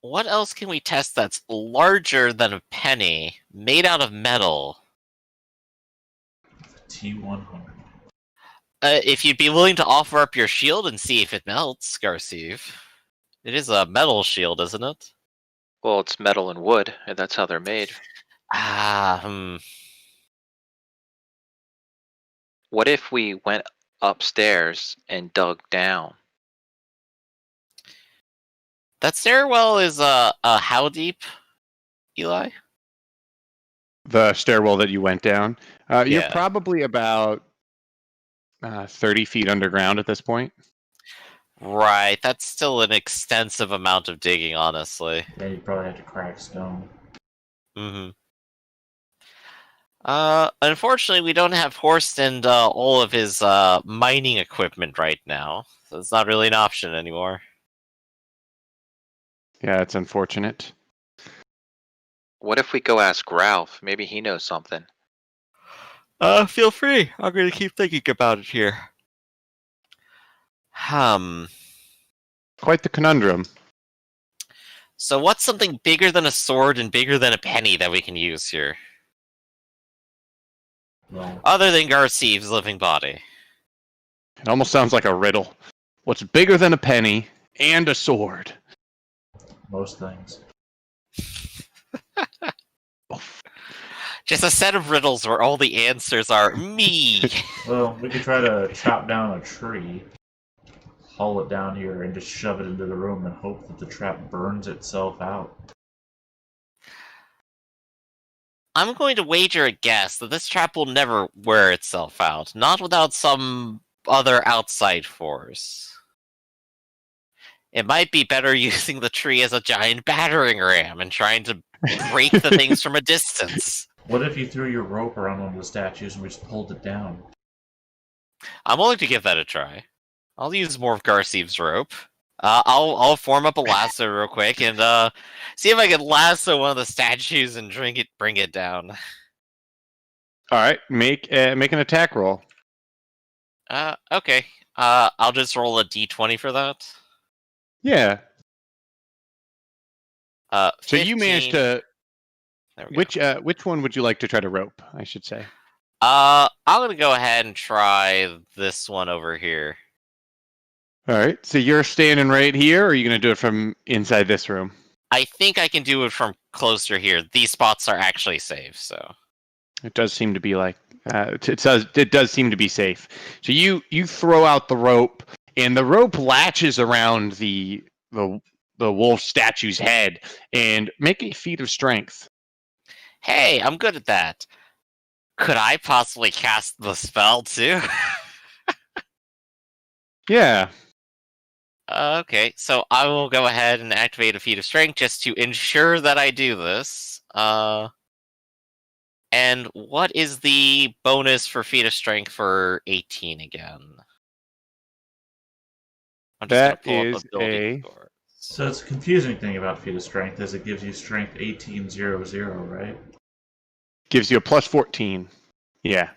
What else can we test that's larger than a penny, made out of metal? T100. If you'd be willing to offer up your shield and see if it melts, Garciv. It is a metal shield, isn't it? Well, it's metal and wood, and that's how they're made. What if we went upstairs and dug down? That stairwell is how deep, Eli? The stairwell that you went down. You're Yeah. probably about 30 feet underground at this point. Right, that's still an extensive amount of digging, honestly. Yeah, you'd probably have to crack stone. Mm-hmm. Unfortunately, we don't have Horst and all of his mining equipment right now, so it's not really an option anymore. Yeah, it's unfortunate. What if we go ask Ralph? Maybe he knows something. Feel free. I'm going to keep thinking about it here. Quite the conundrum. So what's something bigger than a sword and bigger than a penny that we can use here? Well, Other than Garciv's living body. It almost sounds like a riddle. What's bigger than a penny and a sword? most things. Just a set of riddles where all the answers are me. Well, we could try to chop down a tree, haul it down here, and just shove it into the room and hope that the trap burns itself out. I'm going to wager a guess that this trap will never wear itself out, not without some other outside force. It might be better using the tree as a giant battering ram and trying to break the things from a distance. What if you threw your rope around one of the statues and we just pulled it down? I'm willing to give that a try. I'll use more of Garciv's rope. I'll form up a lasso real quick and see if I can lasso one of the statues and bring it down. All right, make an attack roll. Okay. I'll just roll a d20 for that. Yeah. So 15. you managed to. There we go. Which one would you like to try to rope? I should say. I'm gonna go ahead and try this one over here. All right. So you're standing right here, or are you going to do it from inside this room? I think I can do it from closer here. These spots are actually safe, so. It does seem to be like it does seem to be safe. So you throw out the rope, and the rope latches around the wolf statue's head, and make a feat of strength. Hey, I'm good at that. Could I possibly cast the spell too? Yeah. Okay, so I will go ahead and activate a feat of strength just to ensure that I do this. And what is the bonus for feat of strength for 18 again? I'm just That gonna pull up is ability score. So it's a confusing thing about feat of strength is it gives you strength 1800, right? Gives you a plus 14. Yeah.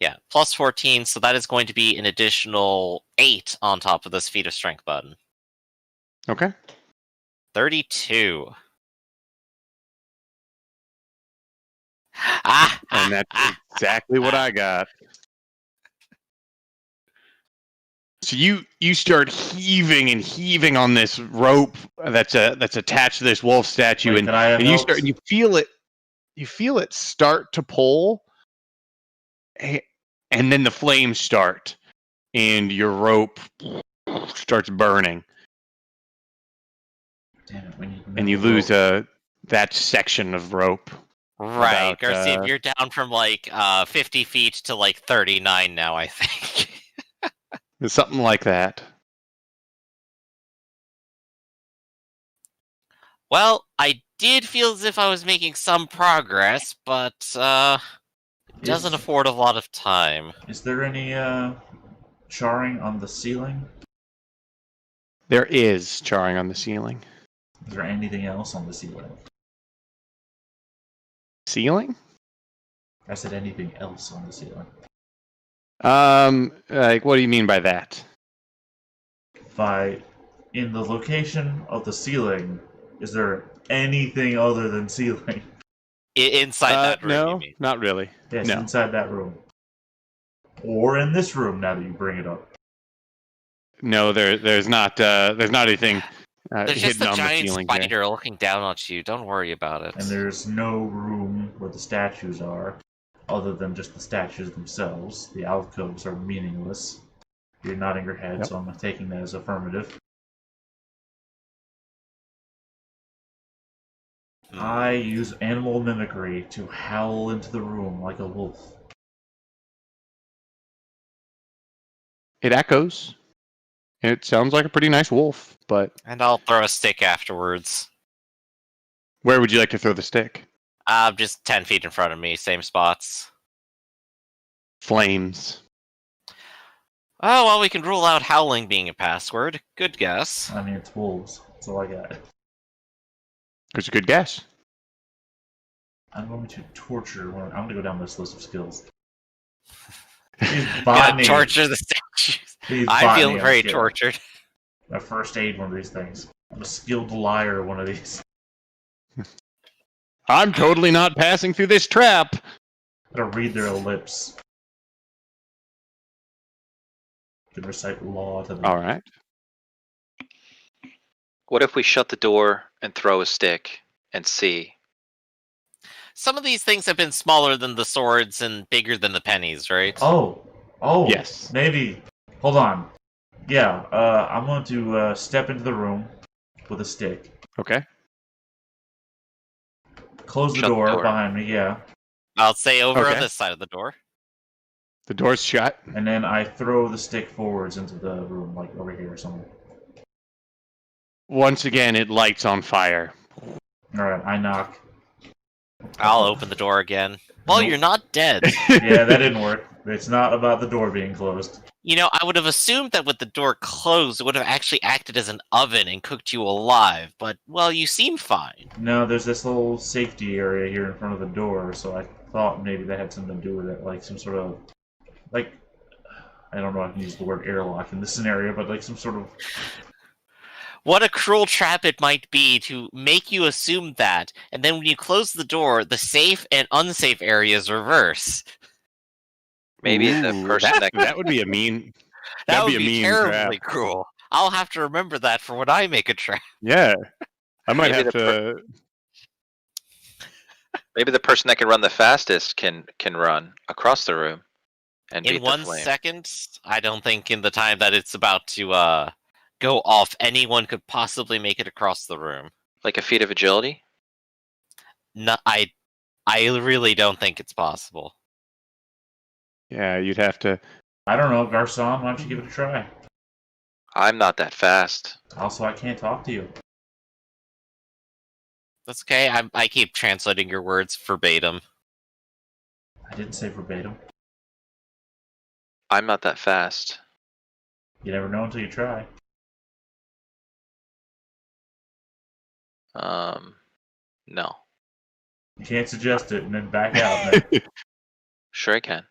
Yeah, plus 14, so that is going to be an additional 8 on top of this feat of strength button. Okay. 32. And that's exactly what I got. So you start heaving and heaving on this rope that's attached to this wolf statue, Wait, can I have and you help? start and you feel it start to pull, and then the flames start, and your rope starts burning, Damn it, we need and you metal lose rope. that section of rope. Right, About, Garcia, you're down from like 50 feet to like 39 now, I think. Something like that. Well, I did feel as if I was making some progress, but it doesn't afford a lot of time. Is there any charring on the ceiling? There is charring on the ceiling. Is there anything else on the ceiling? Ceiling? I said anything else on the ceiling. Like, what do you mean by that? In the location of the ceiling, is there anything other than ceiling? Inside that room, no, you mean? not really. Yes, No. inside that room. Or in this room now that you bring it up. No, there's not anything There's just hidden a on the giant ceiling spider looking down at you. Don't worry about it. And there's no room where the statues are, other than just the statues themselves. The alcoves are meaningless. You're nodding your head, Yep. so I'm taking that as affirmative. I use animal mimicry to howl into the room like a wolf. It echoes. It sounds like a pretty nice wolf, but And I'll throw a stick afterwards. where would you like to throw the stick? Just 10 feet in front of me, same spots. Flames. Oh, well, we can rule out howling being a password. Good guess. I mean, it's wolves. That's all I got. It's a good guess. I'm going to torture one. I'm going to go down this list of skills. Gotta Botany. torture the statues. Please I'm botany, feeling very scared. tortured. I first aid one of these things. I'm a skilled liar one of these. I'm totally not passing through this trap. I'm going to read their lips. Can recite law to them. All right. What if we shut the door and throw a stick and see? Some of these things have been smaller than the swords and bigger than the pennies, right? Oh, Yes. maybe. Hold on. Yeah, I'm going to step into the room with a stick. Okay. Close the Shut the door door. behind me, yeah. I'll say over on Okay. this side of the door. The door's shut. And then I throw the stick forwards into the room, like over here or somewhere. Once again, it lights on fire. Alright, I knock. I'll open the door again. Well, Nope. you're not dead. Yeah, that didn't work. It's not about the door being closed. You know, I would have assumed that with the door closed, it would have actually acted as an oven and cooked you alive, but, well, you seem fine. No, there's this little safety area here in front of the door, so I thought maybe that had something to do with it, like some sort of, like, I don't know if I can use the word airlock in this scenario, but like some sort of... What a cruel trap it might be to make you assume that, and then when you close the door, the safe and unsafe areas reverse. Maybe the Ooh, person that would be a mean. That That'd would be a be mean terribly trap. cruel. I'll have to remember that for when I make a trap. Yeah. I might Maybe have the to. Maybe the person that can run the fastest can run across the room and In beat the 1 flame. second, I don't think in the time that it's about to go off, anyone could possibly make it across the room. Like a feat of agility? No, I really don't think it's possible. Yeah, you'd have to. I don't know, Garcon. Why don't you give it a try? I'm not that fast. Also, I can't talk to you. That's okay. I keep translating your words verbatim. I didn't say verbatim. I'm not that fast. You never know until you try. No. You can't suggest it and then back out. Then. Sure I can.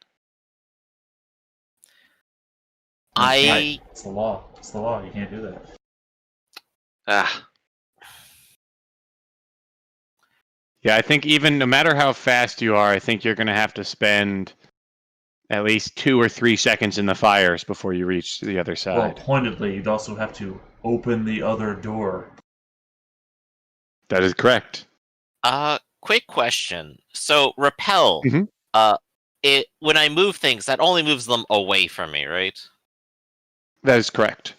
It's the law. It's the law. You can't do that. Ah. Yeah, I think even no matter how fast you are, I think you're going to have to spend at least 2 or 3 seconds in the fires before you reach the other side. Well, pointedly, you'd also have to open the other door. That is correct. Quick question. So repel. Mhm. When I move things, that only moves them away from me, right? That is correct.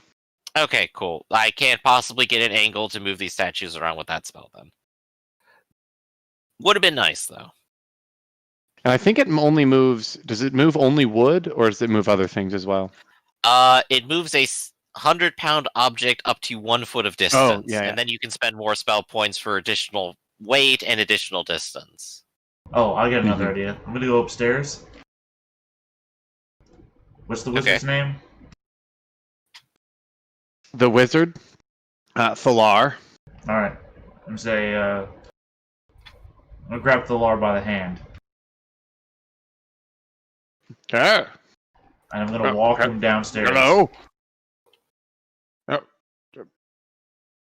Okay, cool. I can't possibly get an angle to move these statues around with that spell then. Would have been nice though. And I think it only moves. Does it move only wood, or does it move other things as well? It moves a 100-pound object up to 1 foot of distance, yeah. and then you can spend more spell points for additional weight and additional distance. Oh, I got another idea. I'm gonna go upstairs. What's the wizard's name? The wizard, Thalar. All right. I'm gonna say. I'm gonna grab Thalar by the hand, Oh, and I'm gonna walk him downstairs. hello.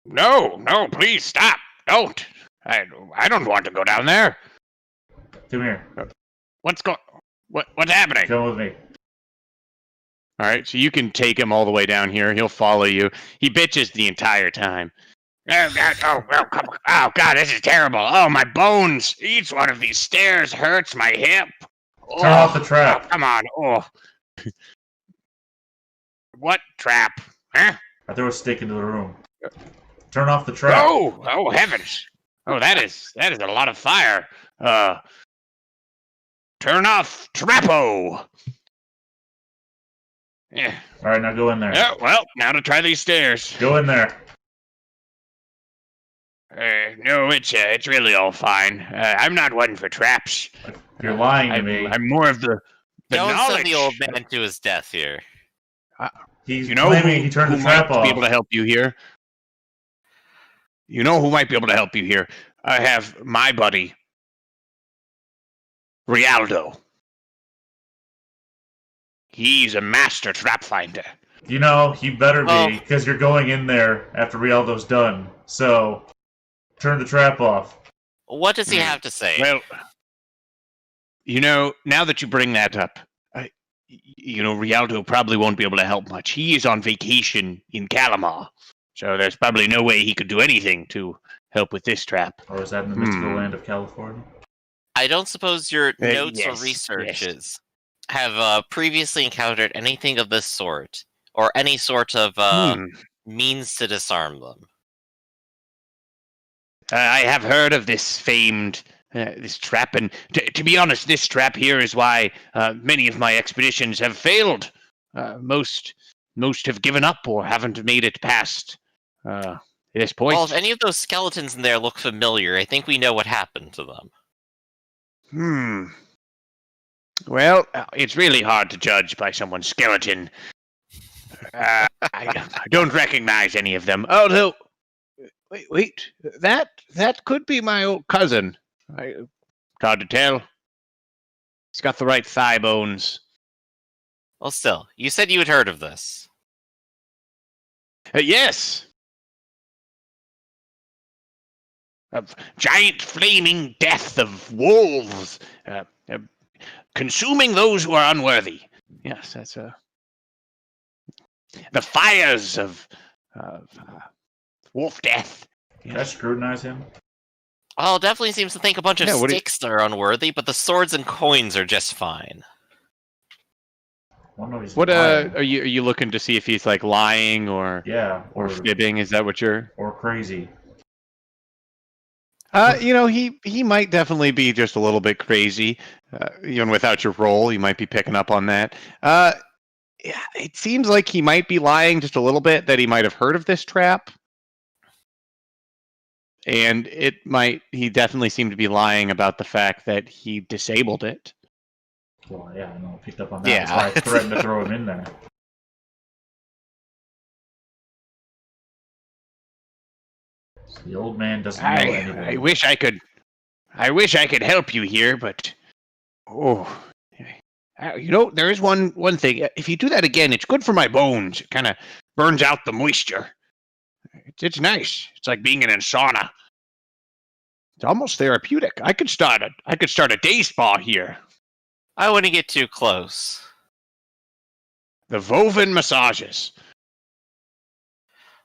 No, please stop. Don't. I don't want to go down there. Come here. What's happening? Come with me. All right, so you can take him all the way down here. He'll follow you. He bitches the entire time. Oh God! Come on. Oh God! This is terrible. Oh, my bones! Each one of these stairs hurts my hip. Turn off the trap. Oh, come on! Oh, what trap? Huh? I throw a stick into the room. Turn off the trap. Oh heavens! Oh, that is a lot of fire. Turn off Trappo. Yeah. All right, now go in there. Oh, well, now to try these stairs. Go in there. No, it's really all fine. I'm not one for traps. You're lying to me. I'm more of the Don't knowledge. send the old man to his death here. He's You know claiming he turned who the trap might off. be able to help you here? You know who might be able to help you here? I have my buddy, Rialdo. He's a master trap finder. You know, he better be, because you're going in there after Rialdo's done. So, turn the trap off. What does he have to say? Well, you know, now that you bring that up, Rialdo probably won't be able to help much. He is on vacation in Calamar, so there's probably no way he could do anything to help with this trap. Or is that in the mystical land of California? I don't suppose your notes yes, or researches have previously encountered anything of this sort, or any sort of means to disarm them. I have heard of this famed this trap, and to be honest, this trap here is why many of my expeditions have failed. Most have given up or haven't made it past this point. Well, if any of those skeletons in there look familiar, I think we know what happened to them. Well, it's really hard to judge by someone's skeleton. I don't recognize any of them. Although, wait, that could be my old cousin. It's hard to tell. He's got the right thigh bones. Well, still, you said you had heard of this. Yes. Of giant flaming death of wolves, consuming those who are unworthy. Yes, that's the fires of wolf death. Can I scrutinize him? Well, definitely seems to think a bunch of Yeah, what do you- sticks are unworthy, but the swords and coins are just fine. Well, no, he's What lying. are you looking to see if he's like lying or Yeah, or fibbing? Is that what you're? or crazy. He might definitely be just a little bit crazy. Even without your role, you might be picking up on that. Yeah, it seems like he might be lying just a little bit, that he might have heard of this trap. And he definitely seemed to be lying about the fact that he disabled it. Well, yeah, I know. I picked up on that. Yeah. That's why I threatened to throw him in there. So the old man doesn't know anything. I wish I could help you here, but there is one thing. If you do that again, it's good for my bones. It kind of burns out the moisture. It's nice. It's like being in a sauna. It's almost therapeutic. I could start a day spa here. I wouldn't get too close. The Vovan massages.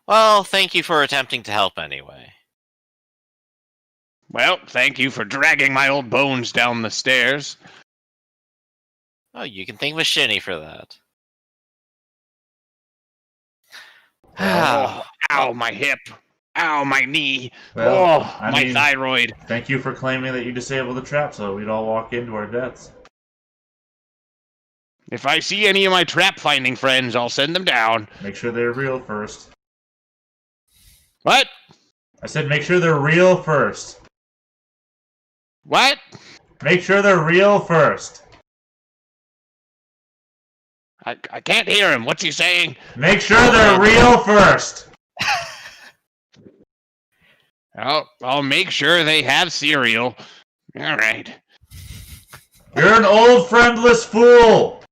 Well, thank you for attempting to help anyway. Well, thank you for dragging my old bones down the stairs. Oh, you can thank Machini for that. Oh, ow, my hip. Ow, my knee. Well, my thyroid. Thank you for claiming that you disabled the trap so we'd all walk into our deaths. If I see any of my trap-finding friends, I'll send them down. Make sure they're real first. What? I said make sure they're real first. What? Make sure they're real first. I can't hear him. What's he saying? Make sure they're real first. I'll make sure they have cereal. All right. You're an old friendless fool.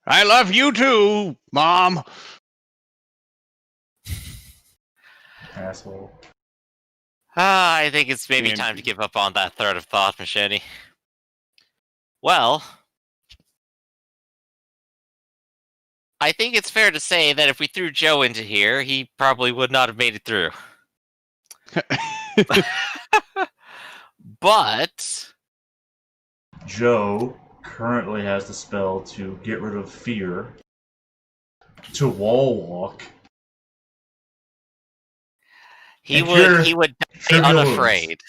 I love you too, Mom. Asshole. I think it's maybe And- time to give up on that thread of thought, Machete. Well, I think it's fair to say that if we threw Joe into here, he probably would not have made it through. But Joe currently has the spell to get rid of fear, to wall walk. he And would die trivial unafraid.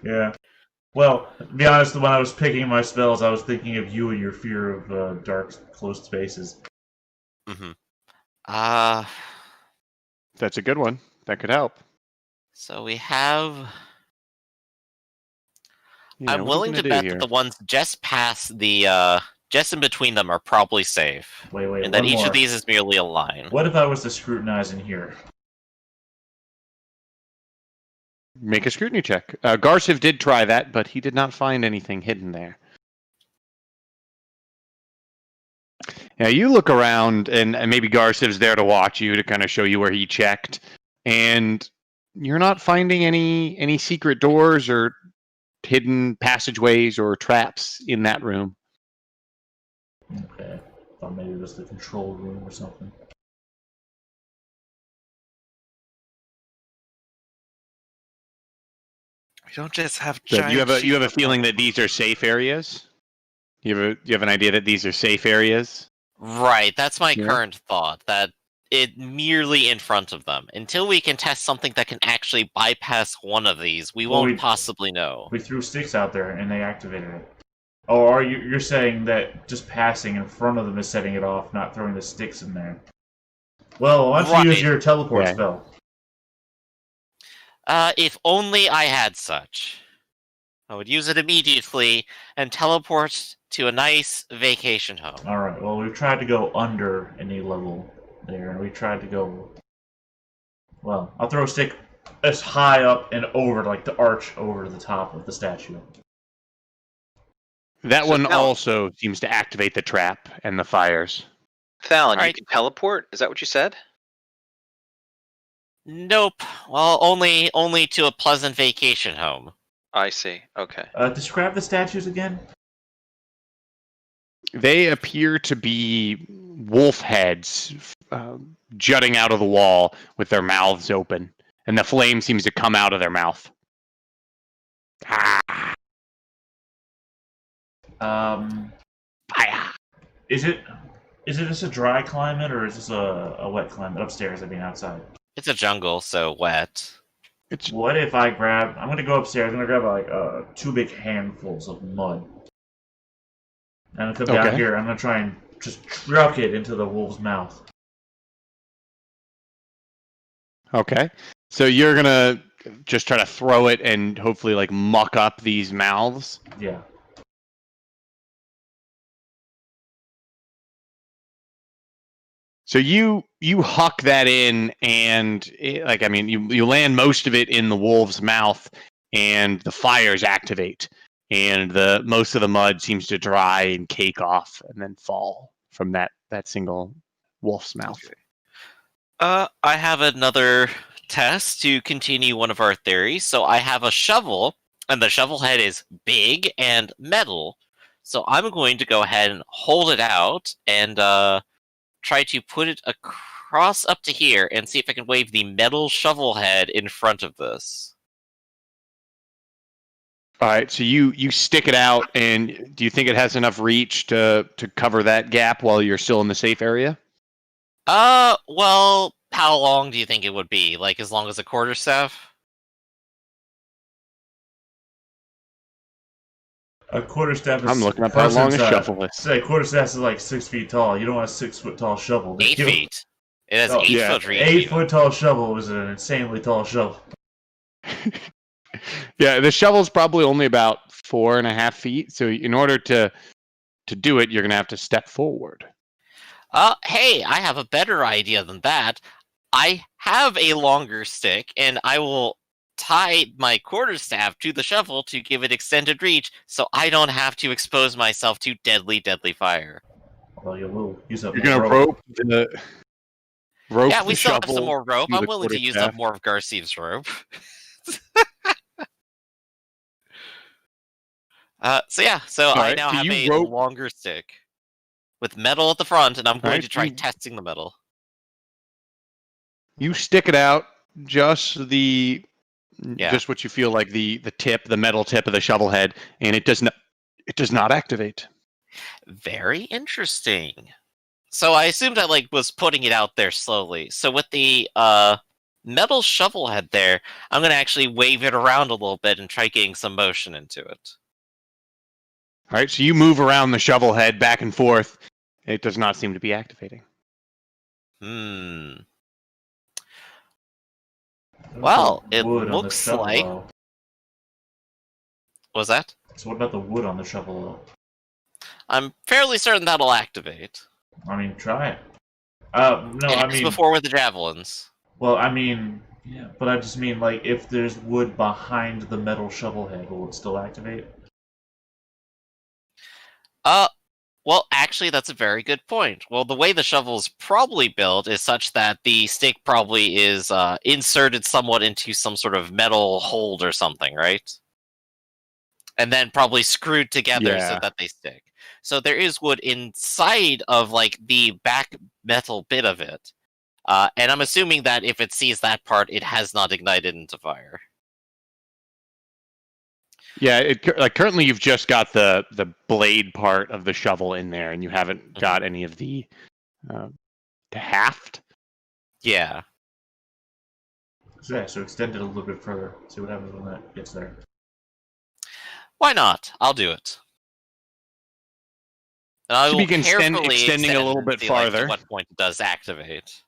Yeah. Well, to be honest, when I was picking my spells, I was thinking of you and your fear of dark, closed spaces. Mm-hmm. That's a good one. That could help. So we have. Yeah, I'm what are we willing gonna to do bet here? that the ones just past the just in between them are probably safe, Wait, and that one each more. of these is merely a line. What if I was to scrutinize in here? Make a scrutiny check. Garciv did try that, but he did not find anything hidden there. Now you look around, and maybe Garciv's there to watch you, to kind of show you where he checked, and you're not finding any secret doors or hidden passageways or traps in that room. Okay. Thought maybe it was the control room or something. We don't just have So giant. you have a feeling that these are safe areas? You have an idea that these are safe areas? Right, that's my Yeah. current thought. That it merely in front of them. Until we can test something that can actually bypass one of these, we Well, won't we- possibly know. We threw sticks out there and they activated it. Oh, are you're saying that just passing in front of them is setting it off, not throwing the sticks in there? Well, why don't you use Right. your teleport Yeah. spell? If only I had such. I would use it immediately and teleport to a nice vacation home. Alright, well, we've tried to go under any level there, and we tried to go... Well, I'll throw a stick as high up and over, like the arch over the top of the statue. That So one now- also seems to activate the trap and the fires. Fallon, you Alright. can teleport? Is that what you said? Nope. Well, only to a pleasant vacation home. I see. Okay. Describe the statues again? They appear to be wolf heads jutting out of the wall with their mouths open. and the flame seems to come out of their mouth. Ah, fire. Is it just a dry climate or is this a wet climate upstairs? I mean, outside. It's a jungle, so wet. What if I'm gonna go upstairs. I'm gonna grab like 2 big handfuls of mud. And I'm gonna come down here. I'm gonna try and just truck it into the wolf's mouth. Okay. So you're gonna just try to throw it and hopefully like muck up these mouths. Yeah. So you huck that in, and you land most of it in the wolf's mouth, and the fires activate, and most of the mud seems to dry and cake off, and then fall from that single wolf's mouth. Okay. I have another test to continue one of our theories. So I have a shovel, and the shovel head is big and metal. So I'm going to go ahead and hold it out and try to put it across up to here and see if I can wave the metal shovel head in front of this. All right, so you stick it out, and do you think it has enough reach to cover that gap while you're still in the safe area? Well, how long do you think it would be? Like, as long as a quarterstaff? A quarterstaff is... I'm looking up how long a shovel is. Say, quarterstaff is like 6 feet tall. You don't want a 6 foot tall shovel. 8 feet. It has 8 foot reach. 8 foot tall shovel is an insanely tall shovel. Yeah, the shovel's probably only about 4.5 feet. So in order to do it, you're gonna have to step forward. Hey, I have a better idea than that. I have a longer stick, and I will tie my quarterstaff to the shovel to give it extended reach, so I don't have to expose myself to deadly, deadly fire. Well, you will use up. You're gonna rope the rope. Yeah, we the still have shovel some more rope. to I'm the willing to use quarterstaff. up more of Garciev's rope. So All I right, now so have you a rope- longer stick with metal at the front, and I'm going Right, to try you- testing the metal. You stick it out just Yeah. just what you feel like the metal tip of the shovel head, and it does not activate. Very interesting. So I assumed I was putting it out there slowly. So with the metal shovel head there, I'm gonna actually wave it around a little bit and try getting some motion into it. All right, so you move around the shovel head back and forth. It does not seem to be activating. Well, it Wood on the looks shovel, like... though. Was that? So what about the wood on the shovel, though? I'm fairly certain that'll activate. I mean, try it. No, It I has mean... before with the javelins. Well, I mean... Yeah, but I just mean, like, if there's wood behind the metal shovel head, will it still activate? Well, actually, that's a very good point. Well, the way the shovel's probably built is such that the stick probably is inserted somewhat into some sort of metal hold or something, right? And then probably screwed together so that they stick. So there is wood inside of, the back metal bit of it. And I'm assuming that if it sees that part, it has not ignited into fire. Yeah, currently you've just got the blade part of the shovel in there, and you haven't got any of the haft. Yeah. So extend it a little bit further. See what happens when that gets there. Why not? I'll do it. And I Should will be extending carefully a little and bit see, farther. at what point it does activate.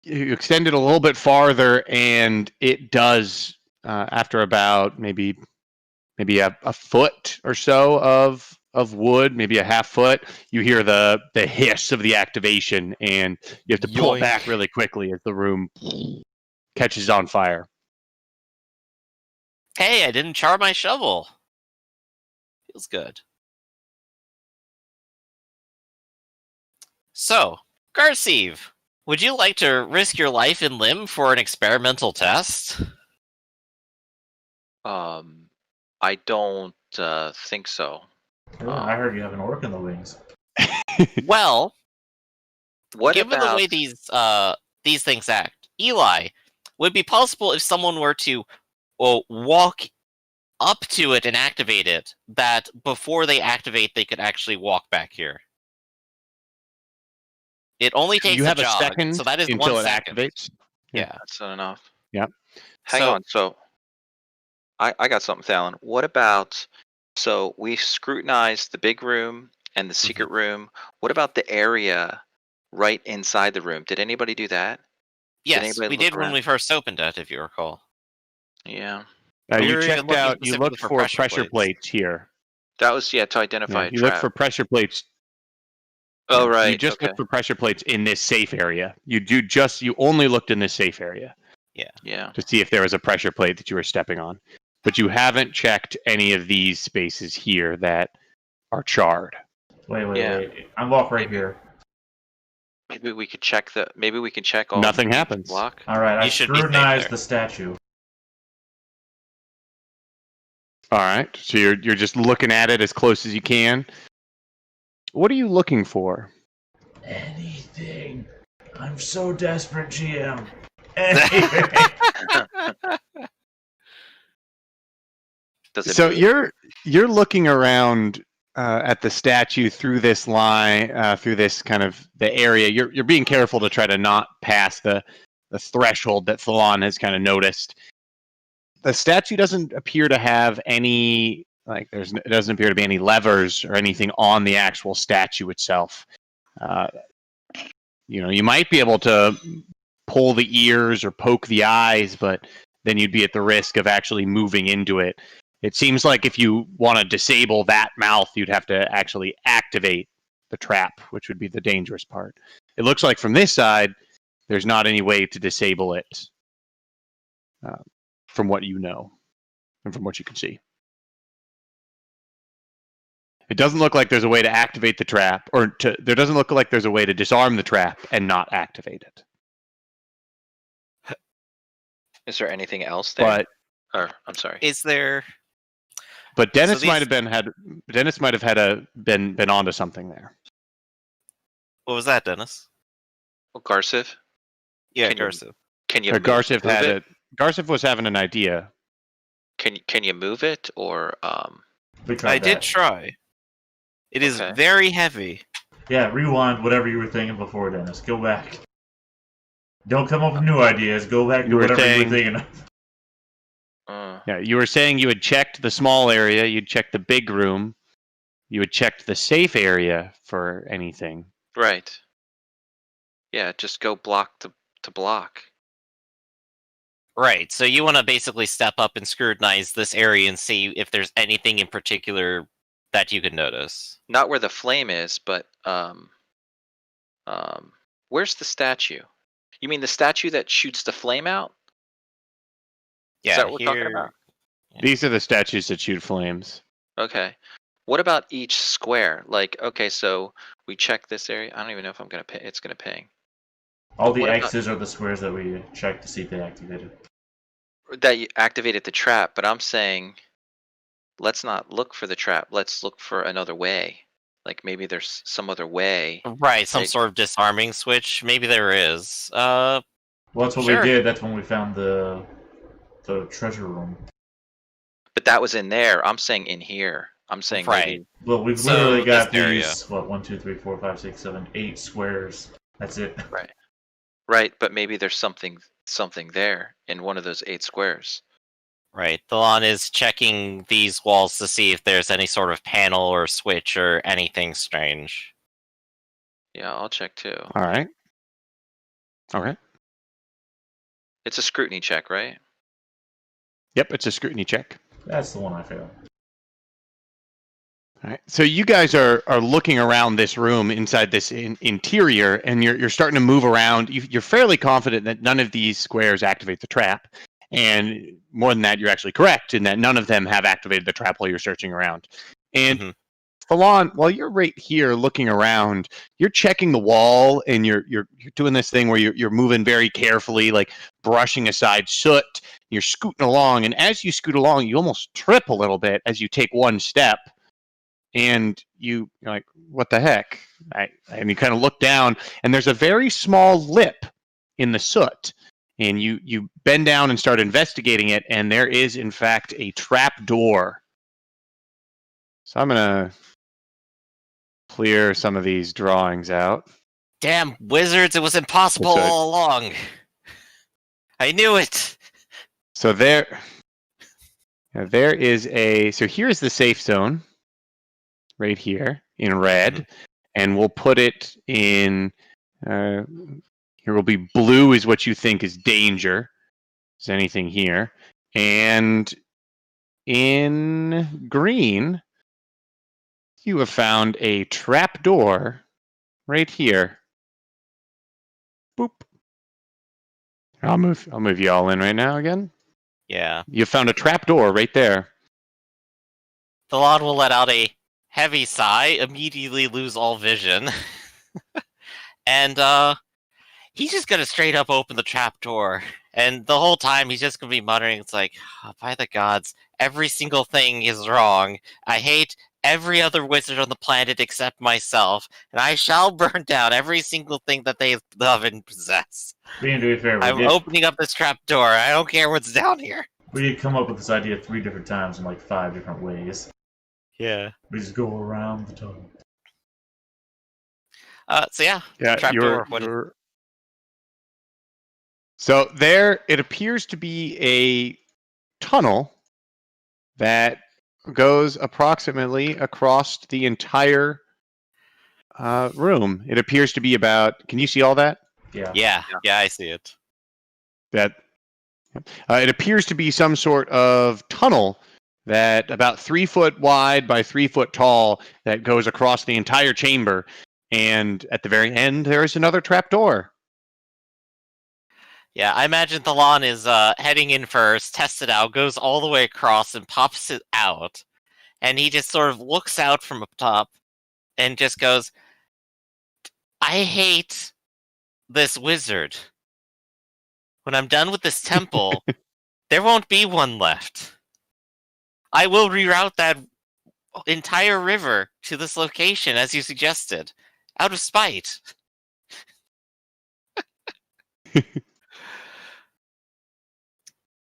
You extend it a little bit farther, and it does after about maybe a foot or so of wood, maybe a half foot. You hear the hiss of the activation, and you have to pull it back really quickly as the room catches on fire. Hey, I didn't char my shovel. Feels good. So, Garciev, would you like to risk your life and limb for an experimental test? I don't think so. Yeah, I heard you have an orc in the wings. Well, What given about the way these things act, Eli, would it be possible if someone were to walk up to it and activate it, that before they activate, they could actually walk back here? It only takes You a have a jog, second so that is until 1 it second. activates. Yeah. That's not enough. Yep. Hang So- on. So I got something, Fallon. What about, so we scrutinized the big room and the secret room. What about the area right inside the room? Did anybody do that? Yes, anybody we look did when around? we first opened it, if you recall. Yeah. We You were even checked looking out. You specifically looked for for pressure pressure plates. plates here. That was, to identify Yeah, a you looked trap. for pressure plates. Oh, Yeah, right. You just okay. looked for pressure plates in this safe area. You only looked in this safe area Yeah. to see if there was a pressure plate that you were stepping on. But you haven't checked any of these spaces here that are charred. Wait. I'm walk right here. Maybe we could check all Nothing each happens. block. All right, I You should be safe scrutinized there. the statue. All right. So you're just looking at it as close as you can. What are you looking for? Anything. I'm so desperate, GM. Anything. Does it So move? you're looking around at the statue through this line, through this kind of the area. You're being careful to try to not pass the threshold that Thalon has kind of noticed. The statue doesn't appear to have any it doesn't appear to be any levers or anything on the actual statue itself. You might be able to pull the ears or poke the eyes, but then you'd be at the risk of actually moving into it. It seems like if you want to disable that mouth, you'd have to actually activate the trap, which would be the dangerous part. It looks like from this side, there's not any way to disable it, from what you know and from what you can see. It doesn't look like there's a way to activate the trap, there doesn't look like there's a way to disarm the trap and not activate it. Is there anything else there? I'm sorry. Is there? But Dennis So might have been onto something there. What was that, Dennis? Well, Garciv, Yeah, Can you- Garciv. can you Garciv move it? Garciv was having an idea. Can you move it or We tried I did that. try. It is Okay. very heavy. Yeah, rewind whatever you were thinking before, Dennis. Go back. Don't come up with new ideas. Go back to You were whatever you saying- were thinking of. Yeah, you were saying you had checked the small area, you'd checked the big room, you had checked the safe area for anything. right? Yeah, just go block to block. Right, so you want to basically step up and scrutinize this area and see if there's anything in particular that you could notice. Not where the flame is, but where's the statue? You mean the statue that shoots the flame out? Yeah, that what we're talking about? Yeah. These are the statues that shoot flames. Okay. What about each square? Like, okay, so we check this area. I don't even know if it's gonna ping. All the What about- X's are the squares that we checked to see if they activated. That you activated the trap, but I'm saying let's not look for the trap. Let's look for another way. Like maybe there's some other way. Right, some Like- sort of disarming switch. Maybe there is. Well, that's what Sure. we did. That's when we found the treasure room. But that was in there. I'm saying in here. I'm saying Right. maybe Well, we've So, literally got this area. these, 1, 2, 3, 4, 5, 6, 7, 8 squares. That's it. right, but maybe there's something there in one of those 8 squares. right. Thalon is checking these walls to see if there's any sort of panel or switch or anything strange. Yeah, I'll check too. All right. Okay. It's a scrutiny check, right? Yep, it's a scrutiny check. That's the one I failed. All right. So you guys are looking around this room inside this interior, and you're starting to move around. You're fairly confident that none of these squares activate the trap, and more than that, you're actually correct in that none of them have activated the trap while you're searching around. And Mhm. Falon, while you're right here looking around, you're checking the wall, and you're doing this thing where you're moving very carefully, like brushing aside soot. You're scooting along, and as you scoot along, you almost trip a little bit as you take one step. And you're like, what the heck? And you kind of look down, and there's a very small lip in the soot. and you bend down and start investigating it, and there is in fact a trap door. So I'm gonna clear some of these drawings out. Damn wizards! It was impossible That's right. all along. I knew it. So there is a. So here's the safe zone, right here in red, and we'll put it in. Here will be blue is what you think is danger. Is anything here? And in green, you have found a trap door right here. Boop. I'll move you all in right now again. Yeah. You found a trap door right there. Thalon will let out a heavy sigh, immediately lose all vision. And he's just gonna straight up open the trap door. And the whole time he's just gonna be muttering, it's like, oh, by the gods, every single thing is wrong. I hate every other wizard on the planet except myself, and I shall burn down every single thing that they love and possess. Being to be fair, I'm opening up this trap door. I don't care what's down here. we did come up with this idea 3 different times in like 5 different ways. Yeah. We just go around the tunnel. So yeah, Yeah, trapdoor. So there, it appears to be a tunnel that goes approximately across the entire room. It appears to be about. Can you see all that? Yeah, I see it. That it appears to be some sort of tunnel that about 3 foot wide by 3 foot tall that goes across the entire chamber. And at the very end, there is another trapdoor. Yeah, I imagine Thalon is heading in first, tests it out, goes all the way across and pops it out. And he just sort of looks out from up top and just goes, I hate this wizard. When I'm done with this temple, there won't be one left. I will reroute that entire river to this location, as you suggested, out of spite.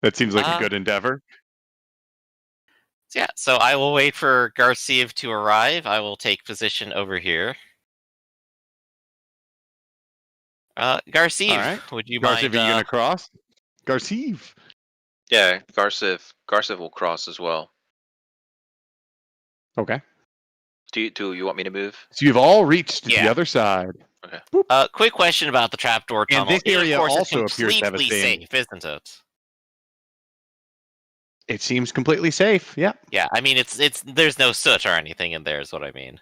That seems like a good endeavor. Yeah, so I will wait for Garcev to arrive. I will take position over here. Garcev, right. would you Garcev, mind? are you going to cross? Garcev. Yeah, Garcev will cross as well. Okay. Do you want me to move? So you've all reached the other side. Okay. Quick question about the trapdoor tunnel. And this area of course, also it's appears to have a completely thing. safe, isn't it? It seems completely safe. Yeah. Yeah, I mean, it's there's no soot or anything in there, is what I mean.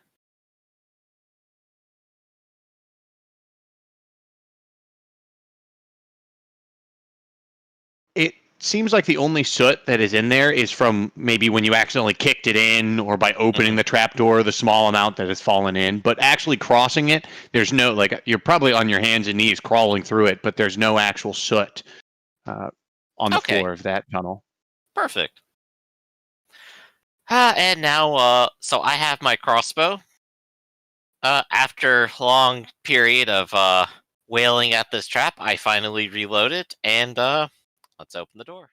It seems like the only soot that is in there is from maybe when you accidentally kicked it in or by opening the trapdoor, the small amount that has fallen in. But actually crossing it, there's no, like, you're probably on your hands and knees crawling through it, but there's no actual soot on the floor of that tunnel. Perfect. And now, so I have my crossbow. After a long period of wailing at this trap, I finally reload it, and let's open the door.